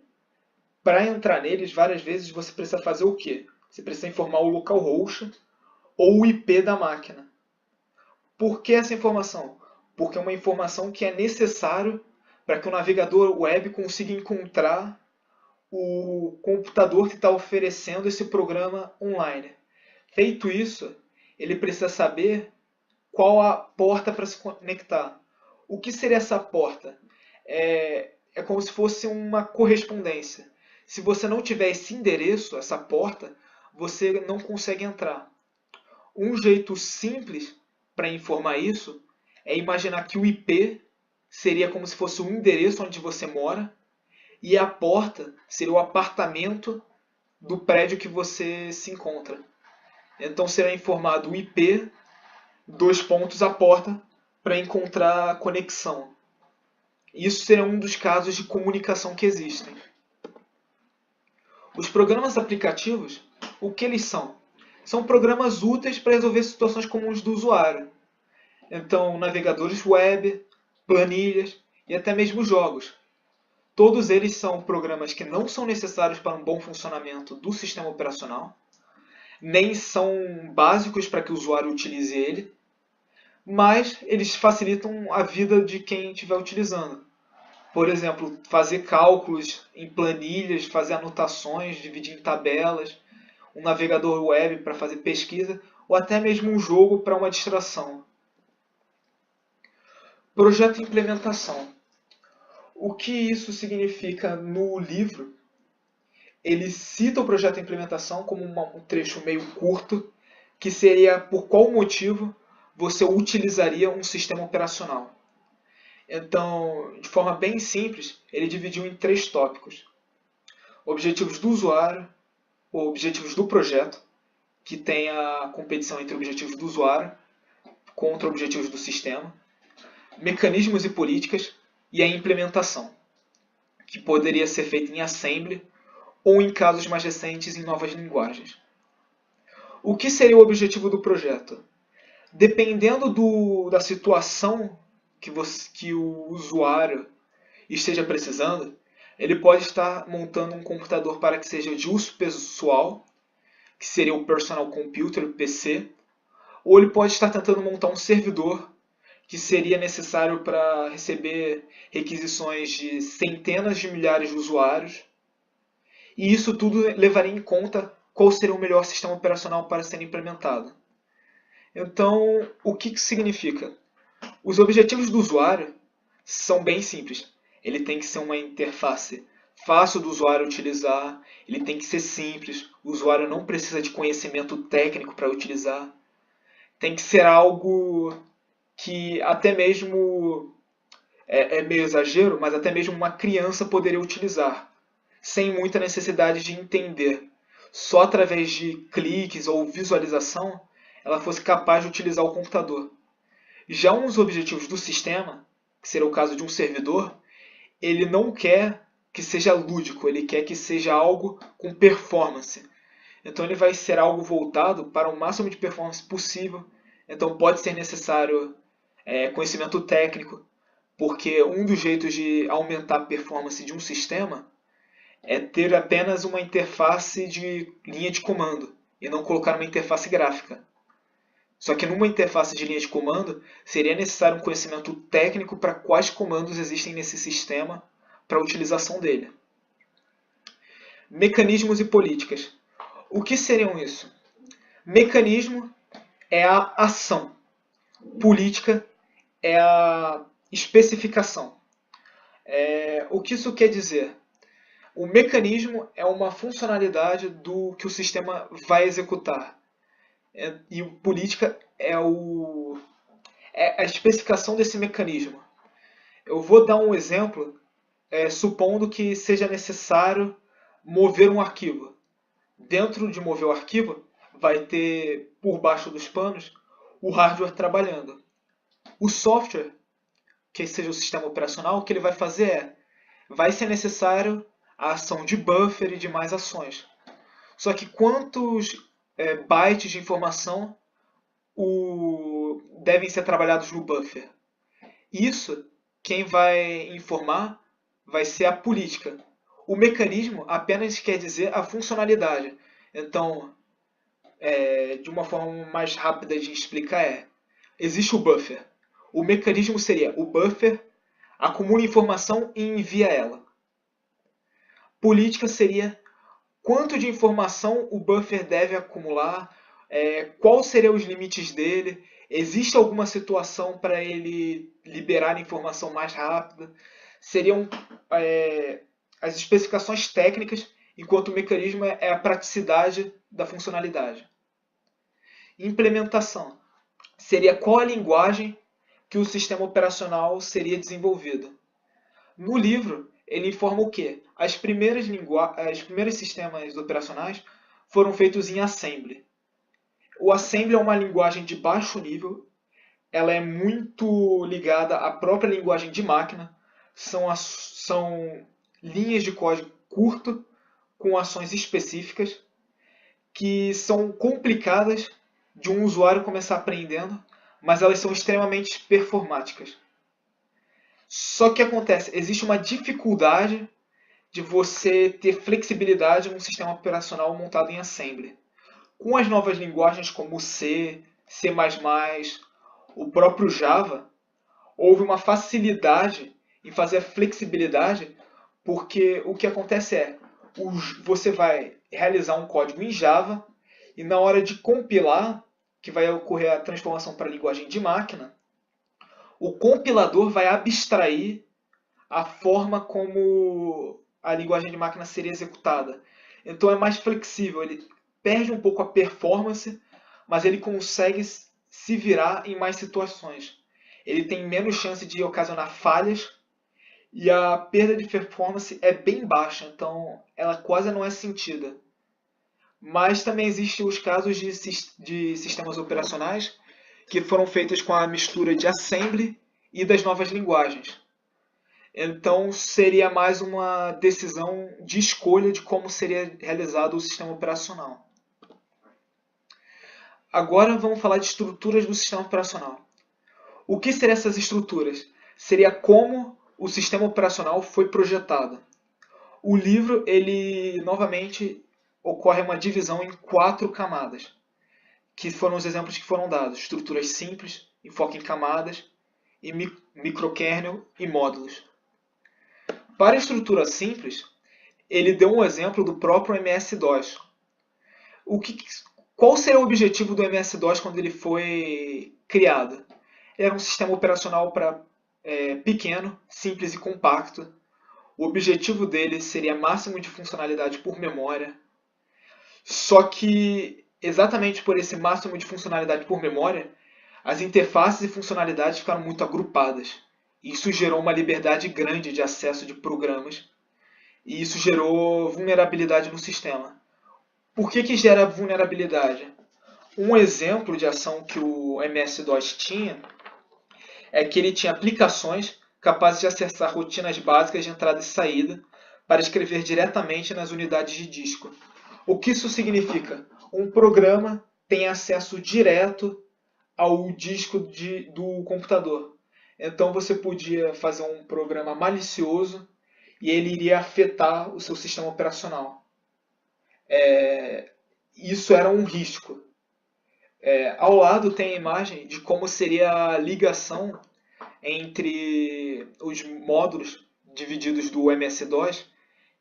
para entrar neles, várias vezes você precisa fazer o quê? Você precisa informar o localhost ou o IP da máquina. Por que essa informação? Porque é uma informação que é necessário para que o navegador web consiga encontrar o computador que está oferecendo esse programa online. Feito isso, ele precisa saber qual a porta para se conectar. O que seria essa porta? É como se fosse uma correspondência. Se você não tiver esse endereço, essa porta, você não consegue entrar. Um jeito simples para informar isso é imaginar que o IP seria como se fosse o endereço onde você mora e a porta seria o apartamento do prédio que você se encontra. Então será informado o IP, a porta, para encontrar a conexão. Isso seria um dos casos de comunicação que existem. Os programas aplicativos, o que eles são? São programas úteis para resolver situações comuns do usuário. Então, navegadores web, planilhas e até mesmo jogos. Todos eles são programas que não são necessários para um bom funcionamento do sistema operacional, nem são básicos para que o usuário utilize ele, mas eles facilitam a vida de quem estiver utilizando. Por exemplo, fazer cálculos em planilhas, fazer anotações, dividir em tabelas, um navegador web para fazer pesquisa, ou até mesmo um jogo para uma distração. Projeto e implementação. O que isso significa no livro? Ele cita o projeto e implementação como um trecho meio curto, que seria por qual motivo você utilizaria um sistema operacional. Então, de forma bem simples, ele dividiu em 3 tópicos. Objetivos do usuário, objetivos do projeto, que tem a competição entre objetivos do usuário contra objetivos do sistema, mecanismos e políticas e a implementação, que poderia ser feita em assembly ou, em casos mais recentes, em novas linguagens. O que seria o objetivo do projeto? Dependendo da situação que o usuário esteja precisando, ele pode estar montando um computador para que seja de uso pessoal, que seria o personal computer, o PC, ou ele pode estar tentando montar um servidor que seria necessário para receber requisições de centenas de milhares de usuários. E isso tudo levaria em conta qual seria o melhor sistema operacional para ser implementado. Então, o que significa? Os objetivos do usuário são bem simples. Ele tem que ser uma interface fácil do usuário utilizar, ele tem que ser simples, o usuário não precisa de conhecimento técnico para utilizar. Tem que ser algo que até mesmo, é meio exagero, mas até mesmo uma criança poderia utilizar, sem muita necessidade de entender. Só através de cliques ou visualização, ela fosse capaz de utilizar o computador. Já uns objetivos do sistema, que seria o caso de um servidor, ele não quer que seja lúdico, ele quer que seja algo com performance. Então ele vai ser algo voltado para o máximo de performance possível. Então pode ser necessário conhecimento técnico, porque um dos jeitos de aumentar a performance de um sistema é ter apenas uma interface de linha de comando e não colocar uma interface gráfica. Só que numa interface de linha de comando, seria necessário um conhecimento técnico para quais comandos existem nesse sistema para a utilização dele. Mecanismos e políticas. O que seriam isso? Mecanismo é a ação. Política é a especificação. O que isso quer dizer? O mecanismo é uma funcionalidade do que o sistema vai executar. E política é a especificação desse mecanismo. Eu vou dar um exemplo, supondo que seja necessário mover um arquivo. Dentro de mover o arquivo, vai ter, por baixo dos panos, o hardware trabalhando. O software, que seja o sistema operacional, o que ele vai fazer vai ser necessário a ação de buffer e demais ações. Só que quantos bytes de informação devem ser trabalhados no buffer? Isso, quem vai informar vai ser a política. O mecanismo apenas quer dizer a funcionalidade. Então, de uma forma mais rápida de explicar existe o buffer. O mecanismo seria o buffer acumula informação e envia ela. Política seria quanto de informação o buffer deve acumular, quais seriam os limites dele, existe alguma situação para ele liberar a informação mais rápida, seriam as especificações técnicas, enquanto o mecanismo é a praticidade da funcionalidade. Implementação seria qual a linguagem que o sistema operacional seria desenvolvido. No livro, ele informa o quê? As primeiras sistemas operacionais foram feitos em Assembly. O Assembly é uma linguagem de baixo nível, ela é muito ligada à própria linguagem de máquina, são linhas de código curto, com ações específicas, que são complicadas de um usuário começar aprendendo, mas elas são extremamente performáticas. Só que acontece, existe uma dificuldade de você ter flexibilidade num sistema operacional montado em Assembly. Com as novas linguagens como C, C++, o próprio Java, houve uma facilidade em fazer a flexibilidade, porque o que acontece você vai realizar um código em Java e na hora de compilar, que vai ocorrer a transformação para a linguagem de máquina, o compilador vai abstrair a forma como a linguagem de máquina seria executada. Então é mais flexível, ele perde um pouco a performance, mas ele consegue se virar em mais situações. Ele tem menos chance de ocasionar falhas e a perda de performance é bem baixa, então ela quase não é sentida. Mas também existem os casos de sistemas operacionais que foram feitos com a mistura de assembly e das novas linguagens. Então seria mais uma decisão de escolha de como seria realizado o sistema operacional. Agora vamos falar de estruturas do sistema operacional. O que seriam essas estruturas? Seria como o sistema operacional foi projetado. O livro, ele novamente ocorre uma divisão em 4 camadas, que foram os exemplos que foram dados. Estruturas simples, enfoque em camadas, e microkernel e módulos. Para a estrutura simples, ele deu um exemplo do próprio MS-DOS. Qual seria o objetivo do MS-DOS quando ele foi criado? Era um sistema operacional pequeno, simples e compacto. O objetivo dele seria máximo de funcionalidade por memória. Só que, exatamente por esse máximo de funcionalidade por memória, as interfaces e funcionalidades ficaram muito agrupadas. Isso gerou uma liberdade grande de acesso de programas e isso gerou vulnerabilidade no sistema. Por que gera vulnerabilidade? Um exemplo de ação que o MS-DOS tinha é que ele tinha aplicações capazes de acessar rotinas básicas de entrada e saída para escrever diretamente nas unidades de disco. O que isso significa? Um programa tem acesso direto ao disco do computador. Então você podia fazer um programa malicioso e ele iria afetar o seu sistema operacional. Isso era um risco. Ao lado tem a imagem de como seria a ligação entre os módulos divididos do MS-DOS,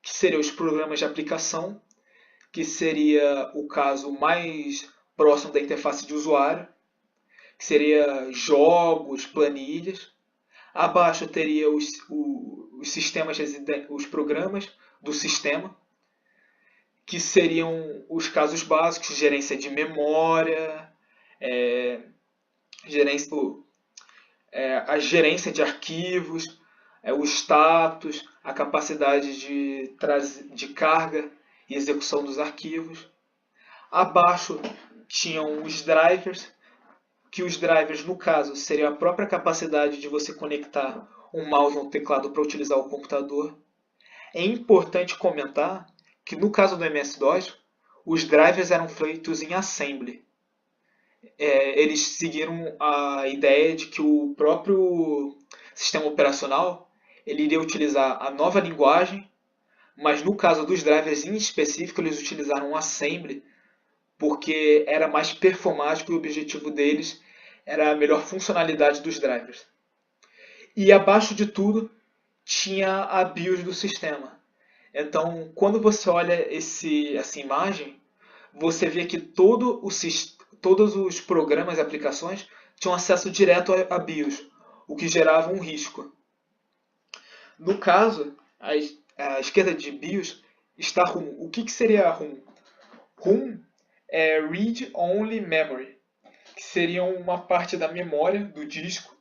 que seriam os programas de aplicação, que seria o caso mais próximo da interface de usuário, que seria jogos, planilhas. Abaixo teria os sistemas, os programas do sistema, que seriam os casos básicos, gerência de memória, é, gerência, a gerência de arquivos, o status, a capacidade de carga e execução dos arquivos. Abaixo tinham os drivers, que os drivers, no caso, seriam a própria capacidade de você conectar um mouse ou um teclado para utilizar o computador. É importante comentar que no caso do MS-DOS, os drivers eram feitos em assembly. Eles seguiram a ideia de que o próprio sistema operacional ele iria utilizar a nova linguagem, mas no caso dos drivers em específico, eles utilizaram um assembly porque era mais performático e o objetivo deles era a melhor funcionalidade dos drivers. E abaixo de tudo tinha a BIOS do sistema. Então, quando você olha essa imagem, você vê que todos os programas e aplicações tinham acesso direto à BIOS, o que gerava um risco. No caso, à esquerda de BIOS está ROM. O que seria ROM? ROM é Read Only Memory, que seria uma parte da memória do disco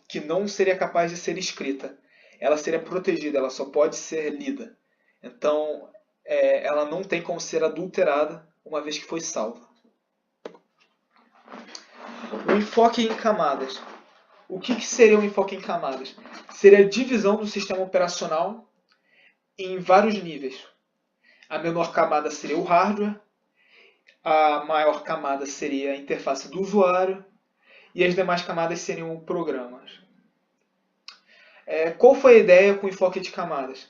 que não seria capaz de ser escrita. Ela seria protegida, ela só pode ser lida. Então, ela não tem como ser adulterada uma vez que foi salva. O enfoque em camadas. O que seria um enfoque em camadas? Seria a divisão do sistema operacional em vários níveis. A menor camada seria o hardware, a maior camada seria a interface do usuário e as demais camadas seriam programas. Qual foi a ideia com o enfoque de camadas?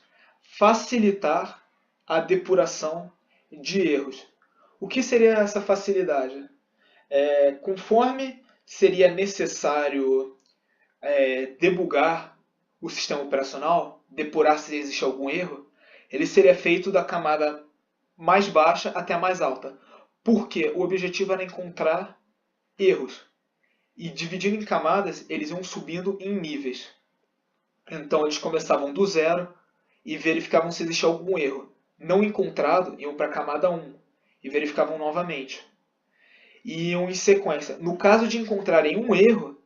Facilitar a depuração de erros. O que seria essa facilidade? Conforme seria necessário debugar o sistema operacional, depurar se existe algum erro, ele seria feito da camada mais baixa até a mais alta. Porque o objetivo era encontrar erros. E dividindo em camadas, eles iam subindo em níveis. Então eles começavam do zero e verificavam se existia algum erro. Não encontrado, iam para a camada 1 e verificavam novamente. E iam em sequência. No caso de encontrarem um erro,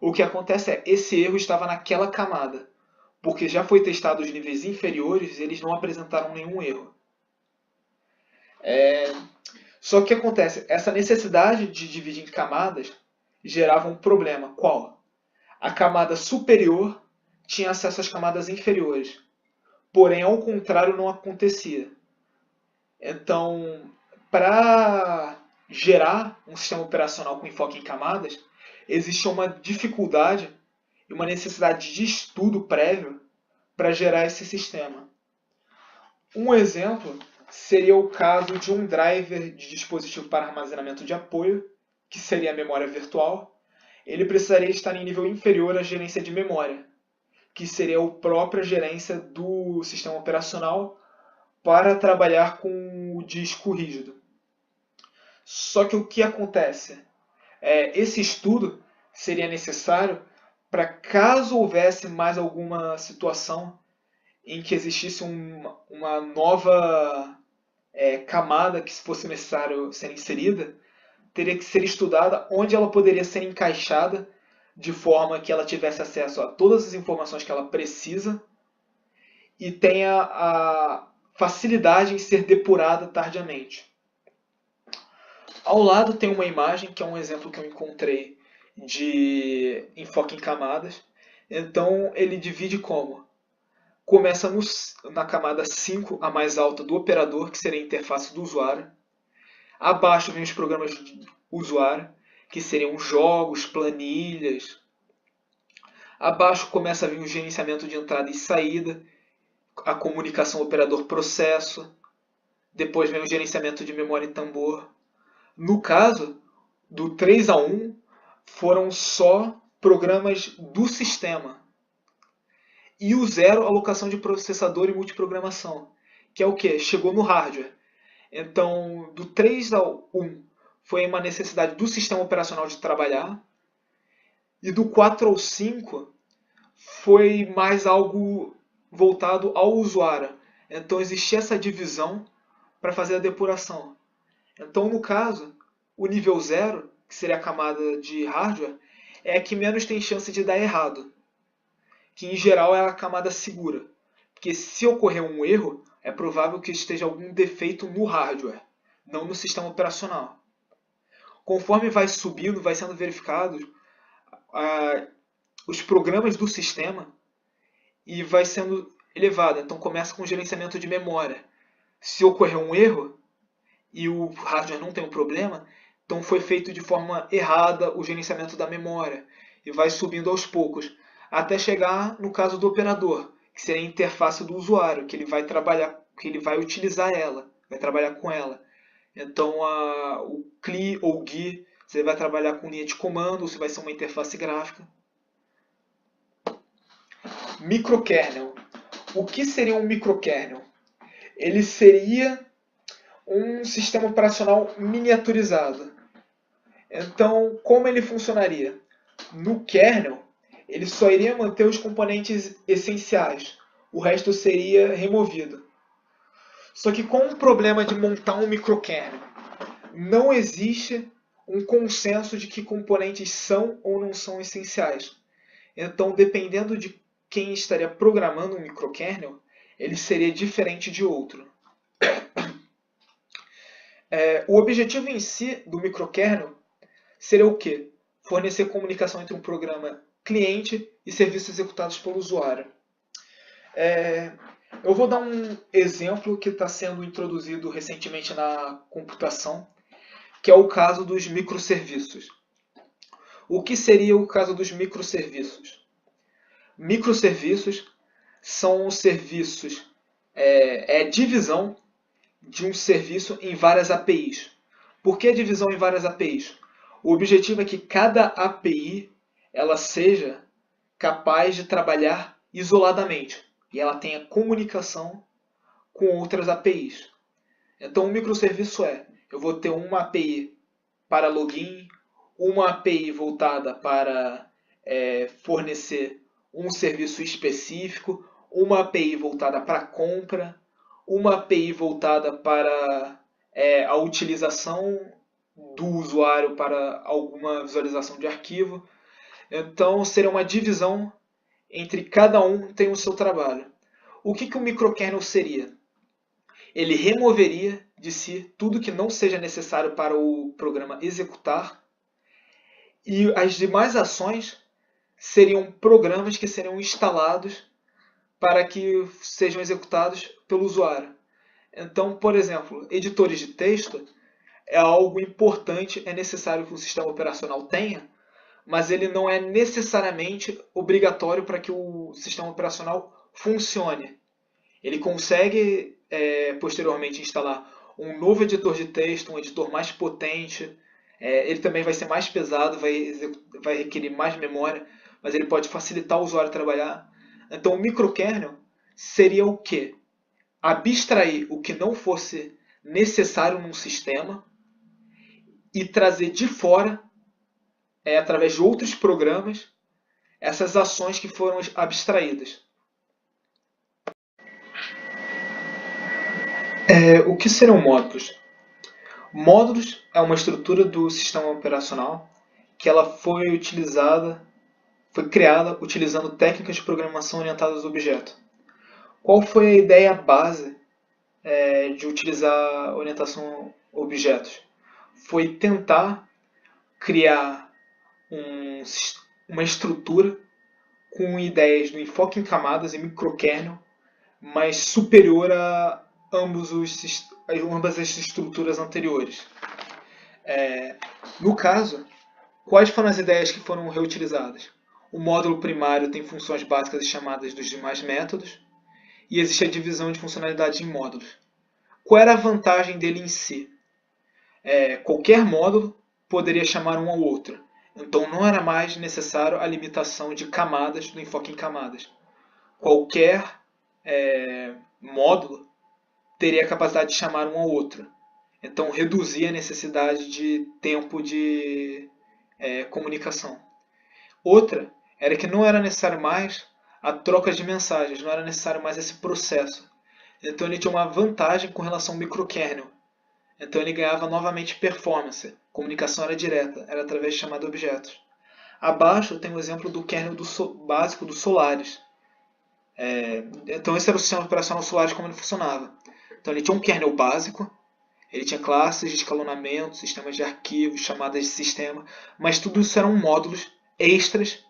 o que acontece esse erro estava naquela camada. Porque já foi testado os níveis inferiores e eles não apresentaram nenhum erro. Só que o que acontece? Essa necessidade de dividir em camadas gerava um problema. Qual? A camada superior tinha acesso às camadas inferiores. Porém, ao contrário, não acontecia. Então, para gerar um sistema operacional com enfoque em camadas, existe uma dificuldade e uma necessidade de estudo prévio para gerar esse sistema. Um exemplo seria o caso de um driver de dispositivo para armazenamento de apoio, que seria a memória virtual. Ele precisaria estar em nível inferior à gerência de memória, que seria a própria gerência do sistema operacional para trabalhar com o disco rígido. Só que o que acontece? Esse estudo seria necessário para caso houvesse mais alguma situação em que existisse uma nova camada que fosse necessário ser inserida, teria que ser estudada onde ela poderia ser encaixada de forma que ela tivesse acesso a todas as informações que ela precisa e tenha a facilidade em ser depurada tardiamente. Ao lado tem uma imagem, que é um exemplo que eu encontrei de enfoque em camadas. Então ele divide como? Começa na camada 5, a mais alta do operador, que seria a interface do usuário. Abaixo vem os programas de usuário, que seriam jogos, planilhas. Abaixo começa a vir o gerenciamento de entrada e saída, a comunicação operador-processo. Depois vem o gerenciamento de memória e tambor. No caso, do 3 a 1, foram só programas do sistema. E o 0, alocação de processador e multiprogramação, que é o que? Chegou no hardware. Então, do 3 ao 1, foi uma necessidade do sistema operacional de trabalhar. E do 4 ao 5 foi mais algo voltado ao usuário. Então existia essa divisão para fazer a depuração. Então, no caso, o nível 0, que seria a camada de hardware, é a que menos tem chance de dar errado, que em geral é a camada segura. Porque se ocorrer um erro, é provável que esteja algum defeito no hardware, não no sistema operacional. Conforme vai subindo, vai sendo verificados os programas do sistema e vai sendo elevado. Então começa com o gerenciamento de memória. Se ocorrer um erro e o hardware não tem um problema, então foi feito de forma errada o gerenciamento da memória e vai subindo aos poucos, até chegar no caso do operador, que seria a interface do usuário, que ele vai trabalhar, que ele vai utilizar ela, vai trabalhar com ela. Então o CLI ou GUI, você vai trabalhar com linha de comando, você vai ser uma interface gráfica. Microkernel. O que seria um microkernel? Ele seria um sistema operacional miniaturizado. Então, como ele funcionaria? No kernel, ele só iria manter os componentes essenciais. O resto seria removido. Só que com o problema de montar um microkernel, não existe um consenso de que componentes são ou não são essenciais. Então, dependendo de quem estaria programando um microkernel, ele seria diferente de outro. O objetivo em si do microkernel seria o quê? Fornecer comunicação entre um programa cliente e serviços executados pelo usuário. Eu vou dar um exemplo que está sendo introduzido recentemente na computação, que é o caso dos microserviços. O que seria o caso dos microserviços? Microserviços são serviços, divisão de um serviço em várias APIs. Por que a divisão em várias APIs? O objetivo é que cada API ela seja capaz de trabalhar isoladamente e ela tenha comunicação com outras APIs. Então, um microserviço eu vou ter uma API para login, uma API voltada para fornecer um serviço específico, uma API voltada para compra, uma API voltada para a utilização do usuário para alguma visualização de arquivo. Então, seria uma divisão entre cada um tem o seu trabalho. O que o microkernel seria? Ele removeria de si tudo que não seja necessário para o programa executar e as demais ações seriam programas que seriam instalados para que sejam executados pelo usuário. Então, por exemplo, editores de texto é algo importante, é necessário que o sistema operacional tenha, mas ele não é necessariamente obrigatório para que o sistema operacional funcione. Ele consegue posteriormente instalar um novo editor de texto, um editor mais potente. Ele também vai ser mais pesado, vai requerer mais memória, mas ele pode facilitar o usuário trabalhar. Então o microkernel seria o quê? Abstrair o que não fosse necessário num sistema e trazer de fora, através de outros programas, essas ações que foram abstraídas. O que serão módulos? Módulos é uma estrutura do sistema operacional que ela foi criada utilizando técnicas de programação orientadas a objeto. Qual foi a ideia base de utilizar orientação a objetos? Foi tentar criar uma estrutura com ideias do enfoque em camadas e microkernel, mas superior a ambas as estruturas anteriores. No caso, quais foram as ideias que foram reutilizadas? O módulo primário tem funções básicas chamadas dos demais métodos, e existe a divisão de funcionalidades em módulos. Qual era a vantagem dele em si? Qualquer módulo poderia chamar um ao outro, então não era mais necessário a limitação de camadas do enfoque em camadas. Qualquer módulo teria a capacidade de chamar um ao outro, então reduzia a necessidade de tempo de comunicação. Outra era que não era necessário mais a troca de mensagens, não era necessário mais esse processo. Então ele tinha uma vantagem com relação ao microkernel. Então ele ganhava novamente performance. Comunicação era direta, era através de chamada objetos. Abaixo tem o exemplo do kernel básico do Solaris. Então esse era o sistema operacional Solaris, como ele funcionava. Então ele tinha um kernel básico, ele tinha classes de escalonamento, sistemas de arquivos, chamadas de sistema, mas tudo isso eram módulos extras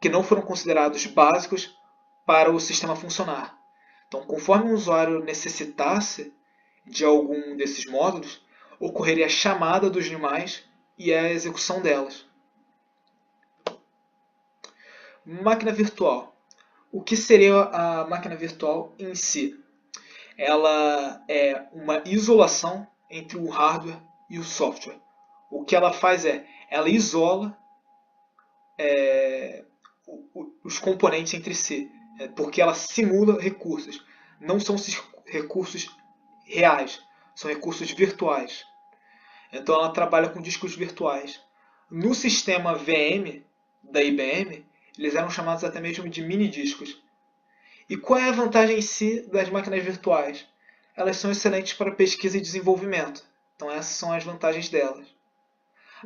que não foram considerados básicos para o sistema funcionar. Então, conforme o usuário necessitasse de algum desses módulos, ocorreria a chamada dos demais e a execução delas. Máquina virtual. O que seria a máquina virtual em si? Ela é uma isolação entre o hardware e o software. O que ela faz ela isola os componentes entre si, porque ela simula recursos. Não são recursos reais, são recursos virtuais. Então ela trabalha com discos virtuais. No sistema VM da IBM, eles eram chamados até mesmo de mini discos. E qual é a vantagem em si das máquinas virtuais? Elas são excelentes para pesquisa e desenvolvimento. Então essas são as vantagens delas.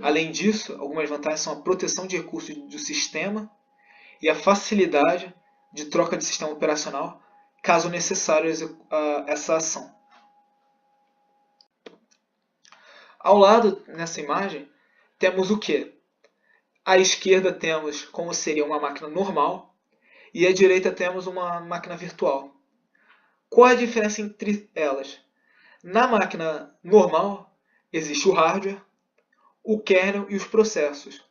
Além disso, algumas vantagens são a proteção de recursos do sistema e a facilidade de troca de sistema operacional, caso necessário essa ação. Ao lado, nessa imagem, temos o que? À esquerda temos como seria uma máquina normal e à direita temos uma máquina virtual. Qual a diferença entre elas? Na máquina normal existe o hardware, o kernel e os processos.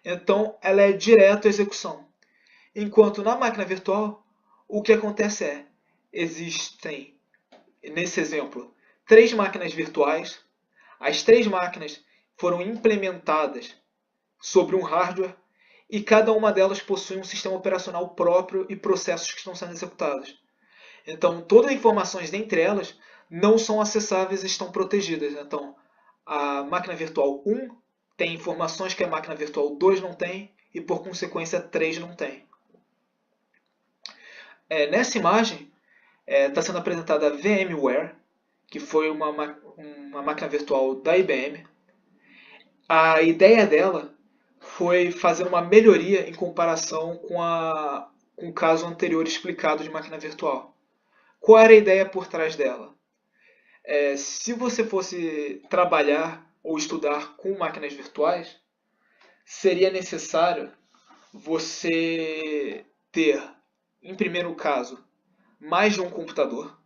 Então ela é direto à execução. Enquanto na máquina virtual, o que acontece existem, nesse exemplo, 3 máquinas virtuais. As 3 máquinas foram implementadas sobre um hardware e cada uma delas possui um sistema operacional próprio e processos que estão sendo executados. Então, todas as informações dentre elas não são acessáveis e estão protegidas. Então, a máquina virtual 1 tem informações que a máquina virtual 2 não tem e, por consequência, a 3 não tem. Nessa imagem, está sendo apresentada a VMware, que foi uma máquina virtual da IBM. A ideia dela foi fazer uma melhoria em comparação com o caso anterior explicado de máquina virtual. Qual era a ideia por trás dela? Se você fosse trabalhar ou estudar com máquinas virtuais, seria necessário você ter, em primeiro caso, mais de um computador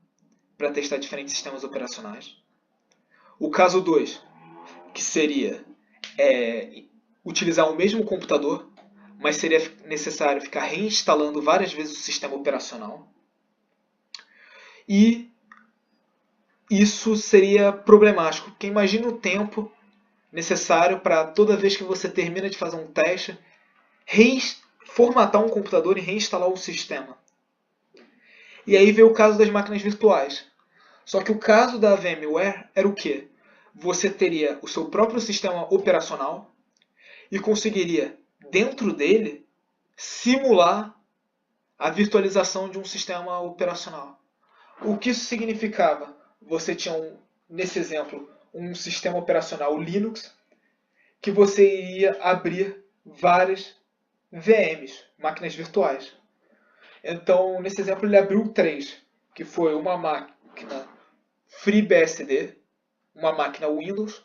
para testar diferentes sistemas operacionais. O caso 2, que seria utilizar o mesmo computador, mas seria necessário ficar reinstalando várias vezes o sistema operacional. E isso seria problemático, porque imagina o tempo necessário para toda vez que você termina de fazer um teste, formatar um computador e reinstalar o sistema. E aí veio o caso das máquinas virtuais. Só que o caso da VMware era o quê? Você teria o seu próprio sistema operacional e conseguiria, dentro dele, simular a virtualização de um sistema operacional. O que isso significava? Você tinha, nesse exemplo, um sistema operacional Linux que você iria abrir várias VMs, máquinas virtuais. Então, nesse exemplo, ele abriu 3, que foi uma máquina FreeBSD, uma máquina Windows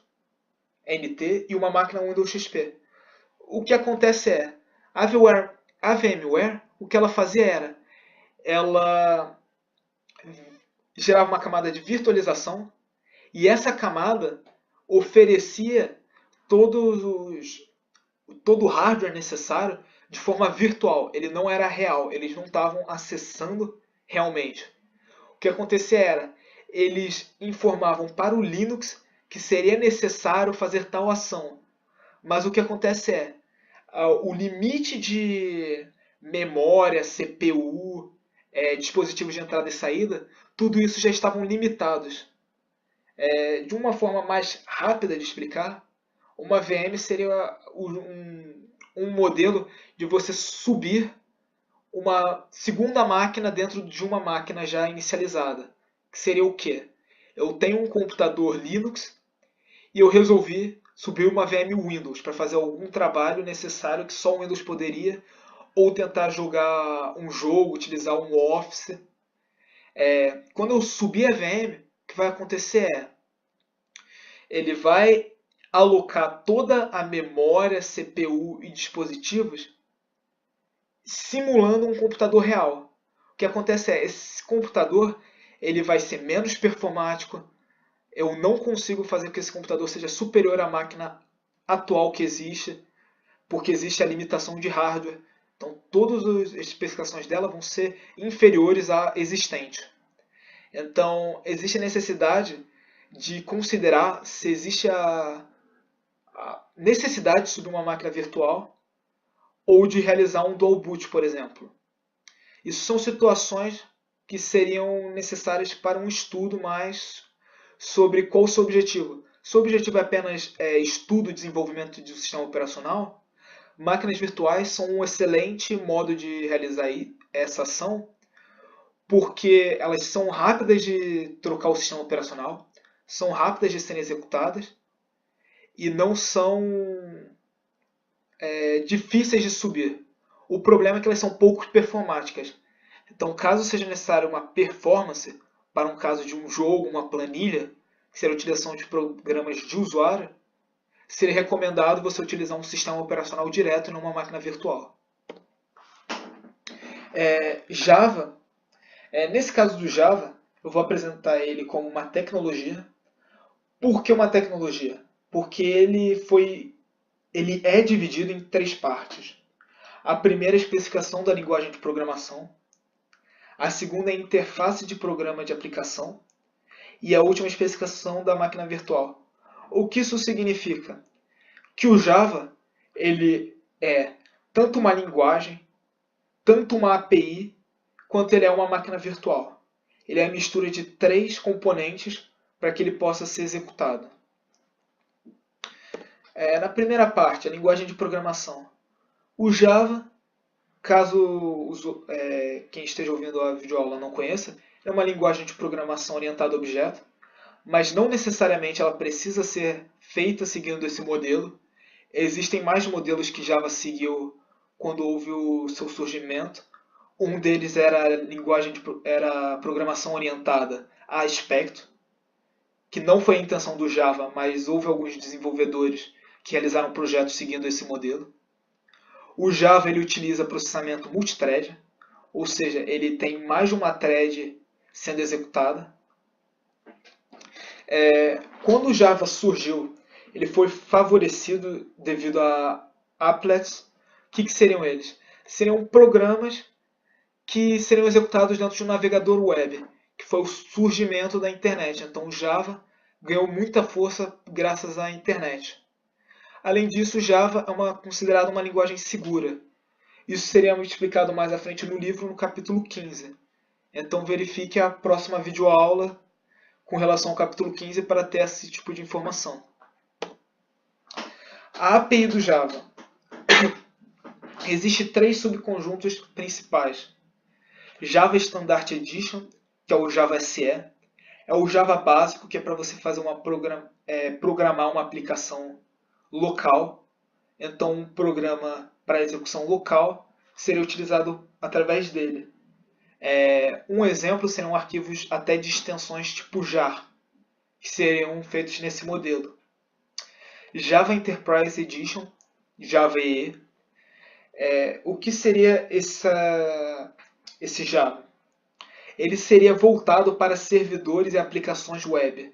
NT e uma máquina Windows XP. O que acontece a VMware, o que ela fazia ela gerava uma camada de virtualização e essa camada oferecia todo o hardware necessário de forma virtual. Ele não era real, eles não estavam acessando realmente. O que acontecia eles informavam para o Linux que seria necessário fazer tal ação. Mas o que acontece o limite de memória, CPU, dispositivos de entrada e saída, tudo isso já estavam limitados. De uma forma mais rápida de explicar, uma VM seria um modelo de você subir uma segunda máquina dentro de uma máquina já inicializada. Que seria o quê? Eu tenho um computador Linux e eu resolvi subir uma VM Windows para fazer algum trabalho necessário que só o Windows poderia, ou tentar jogar um jogo, utilizar um Office. Quando eu subir a VM, o que vai acontecer ele vai alocar toda a memória, CPU e dispositivos simulando um computador real. O que acontece esse computador ele vai ser menos performático. Eu não consigo fazer com que esse computador seja superior à máquina atual que existe, porque existe a limitação de hardware. Então, todas as especificações dela vão ser inferiores à existente. Então, existe a necessidade de considerar se existe a necessidade de subir uma máquina virtual ou de realizar um dual boot, por exemplo. Isso são situações que seriam necessárias para um estudo mais sobre qual o seu objetivo. Se o objetivo é apenas estudo e desenvolvimento de um sistema operacional, máquinas virtuais são um excelente modo de realizar essa ação, porque elas são rápidas de trocar o sistema operacional, são rápidas de serem executadas e não são difíceis de subir. O problema é que elas são pouco performáticas. Então, caso seja necessário uma performance para um caso de um jogo, uma planilha, que seria a utilização de programas de usuário, seria recomendado você utilizar um sistema operacional direto numa máquina virtual. Java, nesse caso do Java, eu vou apresentar ele como uma tecnologia. Por que uma tecnologia? Porque ele é dividido em 3 partes. A primeira é a especificação da linguagem de programação. A segunda é a interface de programa de aplicação. E a última é a especificação da máquina virtual. O que isso significa? Que o Java ele é tanto uma linguagem, tanto uma API, quanto ele é uma máquina virtual. Ele é a mistura de 3 componentes para que ele possa ser executado. Na primeira parte, a linguagem de programação. O Java, caso quem esteja ouvindo a videoaula não conheça, é uma linguagem de programação orientada a objeto, mas não necessariamente ela precisa ser feita seguindo esse modelo. Existem mais modelos que Java seguiu quando houve o seu surgimento. Um deles era a programação orientada a aspecto, que não foi a intenção do Java, mas houve alguns desenvolvedores que realizaram projetos seguindo esse modelo. O Java ele utiliza processamento multithread, ou seja, ele tem mais de uma thread sendo executada. Quando o Java surgiu, ele foi favorecido devido a applets. O que seriam eles? Seriam programas que seriam executados dentro de um navegador web, que foi o surgimento da internet. Então o Java ganhou muita força graças à internet. Além disso, Java é considerado uma linguagem segura. Isso seria explicado mais à frente no livro, no capítulo 15. Então verifique a próxima videoaula com relação ao capítulo 15 para ter esse tipo de informação. A API do Java. Existem 3 subconjuntos principais. Java Standard Edition, que é o Java SE. É o Java básico, que é para você fazer programar uma aplicação local. Então, um programa para execução local seria utilizado através dele. Um exemplo seriam arquivos até de extensões tipo jar, que seriam feitos nesse modelo. Java Enterprise Edition, Java EE. O que seria esse Java? Ele seria voltado para servidores e aplicações web.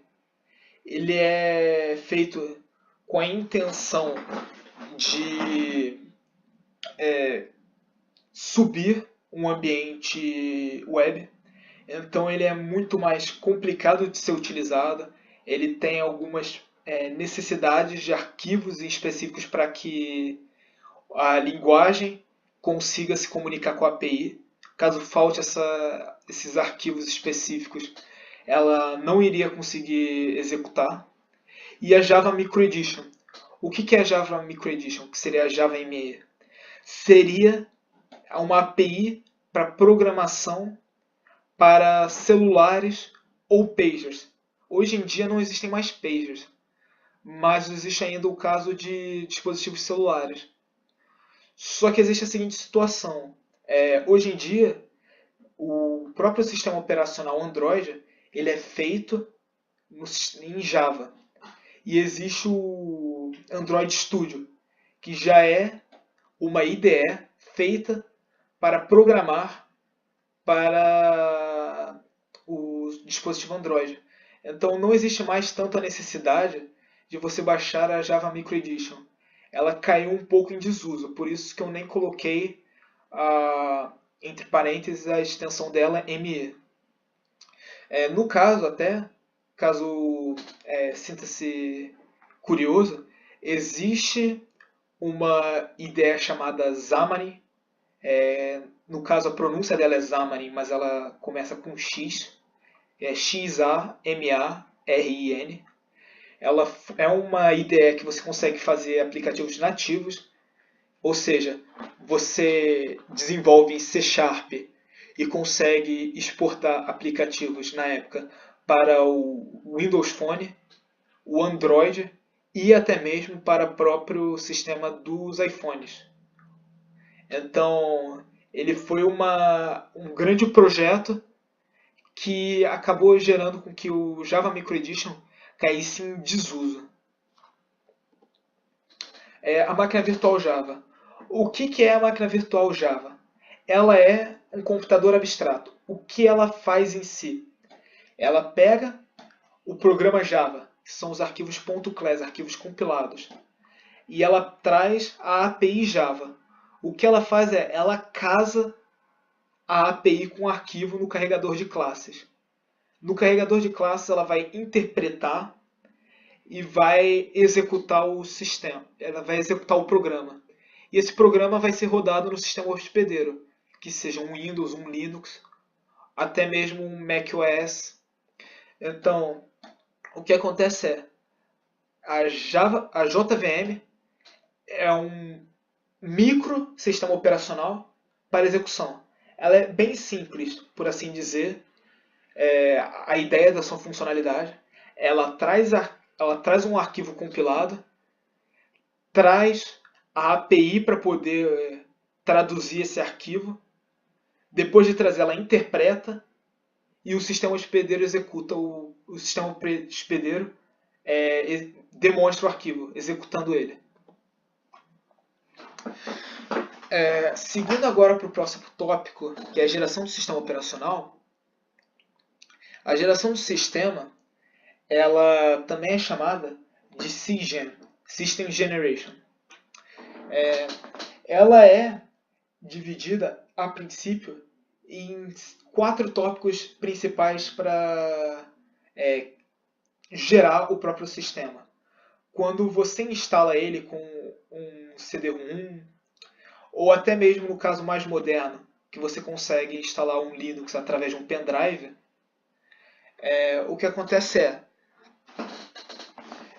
Ele é feito com a intenção de subir um ambiente web. Então ele é muito mais complicado de ser utilizado. Ele tem algumas necessidades de arquivos específicos para que a linguagem consiga se comunicar com a API. Caso falte esses arquivos específicos, ela não iria conseguir executar. E a Java Micro Edition. O que é a Java Micro Edition? Que seria a Java ME? seria uma API para programação para celulares ou pagers. Hoje em dia não existem mais pagers, mas existe ainda o caso de dispositivos celulares. Só que existe a seguinte situação. Hoje em dia, o próprio sistema operacional Android ele é feito em Java. E existe o Android Studio, que já é uma IDE feita para programar para o dispositivo Android. Então não existe mais tanto a necessidade de você baixar a Java Micro Edition. Ela caiu um pouco em desuso, por isso que eu nem coloquei entre parênteses a extensão dela ME. No caso até, caso sinta-se curioso, existe uma ideia chamada Xamarin. No caso, a pronúncia dela é Xamarin, mas ela começa com X. É Xamarin. Ela é uma ideia que você consegue fazer aplicativos nativos, ou seja, você desenvolve em C Sharp e consegue exportar aplicativos na época para o Windows Phone, o Android e até mesmo para o próprio sistema dos iPhones. Então, ele foi um grande projeto que acabou gerando com que o Java Micro Edition caísse em desuso. A máquina virtual Java. O que é a máquina virtual Java? Ela é um computador abstrato. O que ela faz em si? Ela pega o programa Java, que são os arquivos .class, arquivos compilados, e ela traz a API Java. O que ela faz ela casa a API com o arquivo no carregador de classes. No carregador de classes ela vai interpretar e vai executar o sistema. Ela vai executar o programa. E esse programa vai ser rodado no sistema hospedeiro, que seja um Windows, um Linux, até mesmo um macOS. Então, o que acontece a JVM é um micro sistema operacional para execução. Ela é bem simples, por assim dizer, a ideia da sua funcionalidade. Ela traz um arquivo compilado, traz a API para poder traduzir esse arquivo. Depois de trazer, ela interpreta e o sistema hospedeiro executa. O sistema hospedeiro demonstra o arquivo, executando ele. Seguindo agora para o próximo tópico, que é a geração do sistema operacional. A geração do sistema, ela também é chamada de SGEN, System Generation. Ela é dividida, a princípio, em 4 tópicos principais para gerar o próprio sistema. Quando você instala ele com um CD-ROM, ou até mesmo no caso mais moderno, que você consegue instalar um Linux através de um pendrive, o que acontece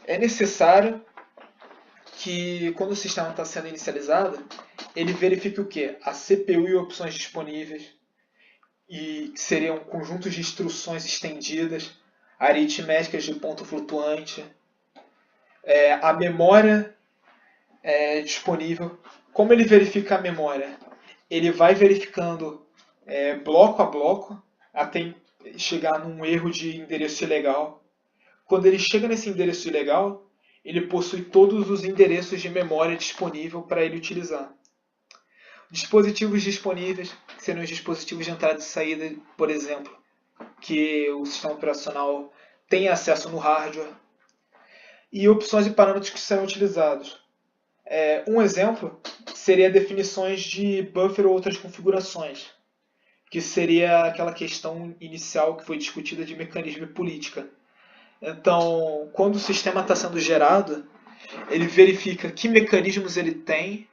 é necessário que quando o sistema está sendo inicializado, ele verifique o quê? A CPU e opções disponíveis, e seriam conjuntos de instruções estendidas, aritméticas de ponto flutuante, a memória disponível. Como ele verifica a memória? Ele vai verificando bloco a bloco até chegar num erro de endereço ilegal. Quando ele chega nesse endereço ilegal, ele possui todos os endereços de memória disponível para ele utilizar. Dispositivos disponíveis, que seriam os dispositivos de entrada e saída, por exemplo, que o sistema operacional tem acesso no hardware. E opções e parâmetros que serão utilizados. Um exemplo seria definições de buffer ou outras configurações, que seria aquela questão inicial que foi discutida de mecanismo e política. Então, quando o sistema está sendo gerado, ele verifica que mecanismos ele tem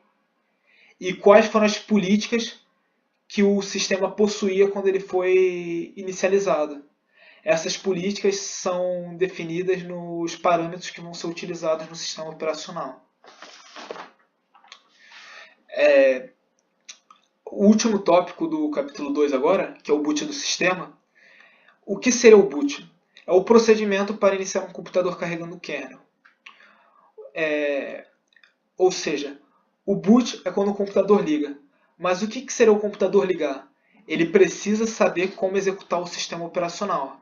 e quais foram as políticas que o sistema possuía quando ele foi inicializado. Essas políticas são definidas nos parâmetros que vão ser utilizados no sistema operacional. O último tópico do capítulo 2 agora, que é o boot do sistema. O que seria o boot? É o procedimento para iniciar um computador carregando o kernel. Ou seja, o boot é quando o computador liga. Mas o que seria o computador ligar? Ele precisa saber como executar o sistema operacional.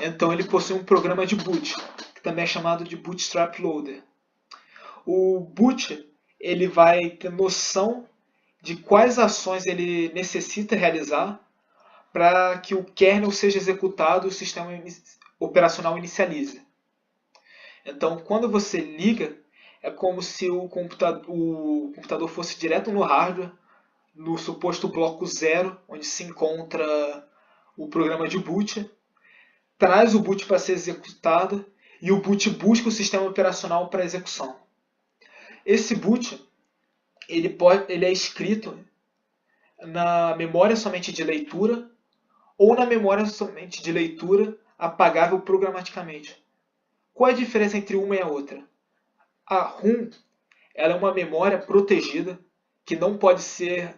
Então ele possui um programa de boot, que também é chamado de Bootstrap Loader. O boot ele vai ter noção de quais ações ele necessita realizar para que o kernel seja executado e o sistema operacional inicialize. Então, quando você liga, é como se o computador fosse direto no hardware, no suposto bloco 0, onde se encontra o programa de boot, traz o boot para ser executado e o boot busca o sistema operacional para execução. Esse boot ele é escrito na memória somente de leitura ou na memória somente de leitura apagável programaticamente. Qual é a diferença entre uma e a outra? A ROM ela é uma memória protegida que não pode ser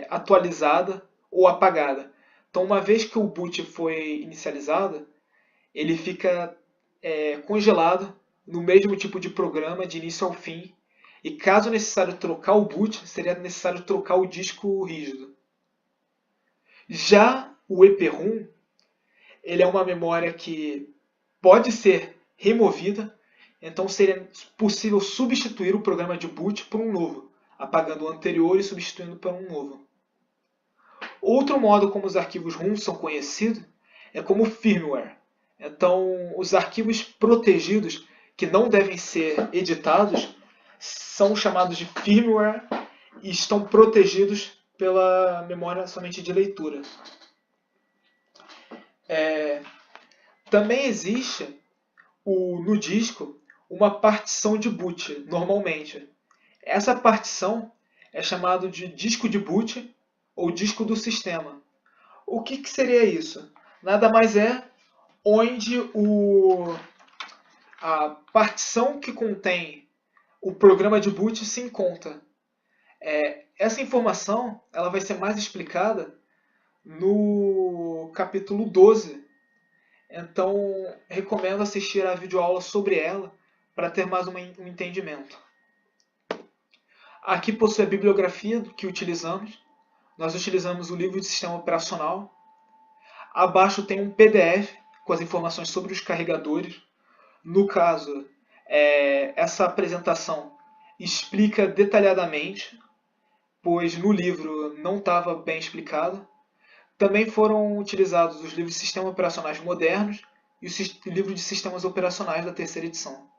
atualizada ou apagada. Então, uma vez que o boot foi inicializado, ele fica congelado no mesmo tipo de programa de início ao fim. E caso necessário trocar o boot, seria necessário trocar o disco rígido. Já o EPROM, ele é uma memória que pode ser removida, então seria possível substituir o programa de boot por um novo, apagando o anterior e substituindo por um novo. Outro modo como os arquivos ROM são conhecidos é como firmware. Então, os arquivos protegidos que não devem ser editados são chamados de firmware e estão protegidos pela memória somente de leitura. Também existe no disco uma partição de boot, normalmente. Essa partição é chamada de disco de boot ou disco do sistema. O que seria isso? Nada mais é onde a partição que contém o programa de boot se encontra. Essa informação ela vai ser mais explicada no capítulo 12. Então, recomendo assistir a videoaula sobre ela para ter mais um entendimento. Aqui possui a bibliografia que utilizamos. Nós utilizamos o livro de sistema operacional. Abaixo tem um PDF com as informações sobre os carregadores. No caso, essa apresentação explica detalhadamente, pois no livro não estava bem explicado. Também foram utilizados os livros de sistemas operacionais modernos e o livro de sistemas operacionais da terceira edição.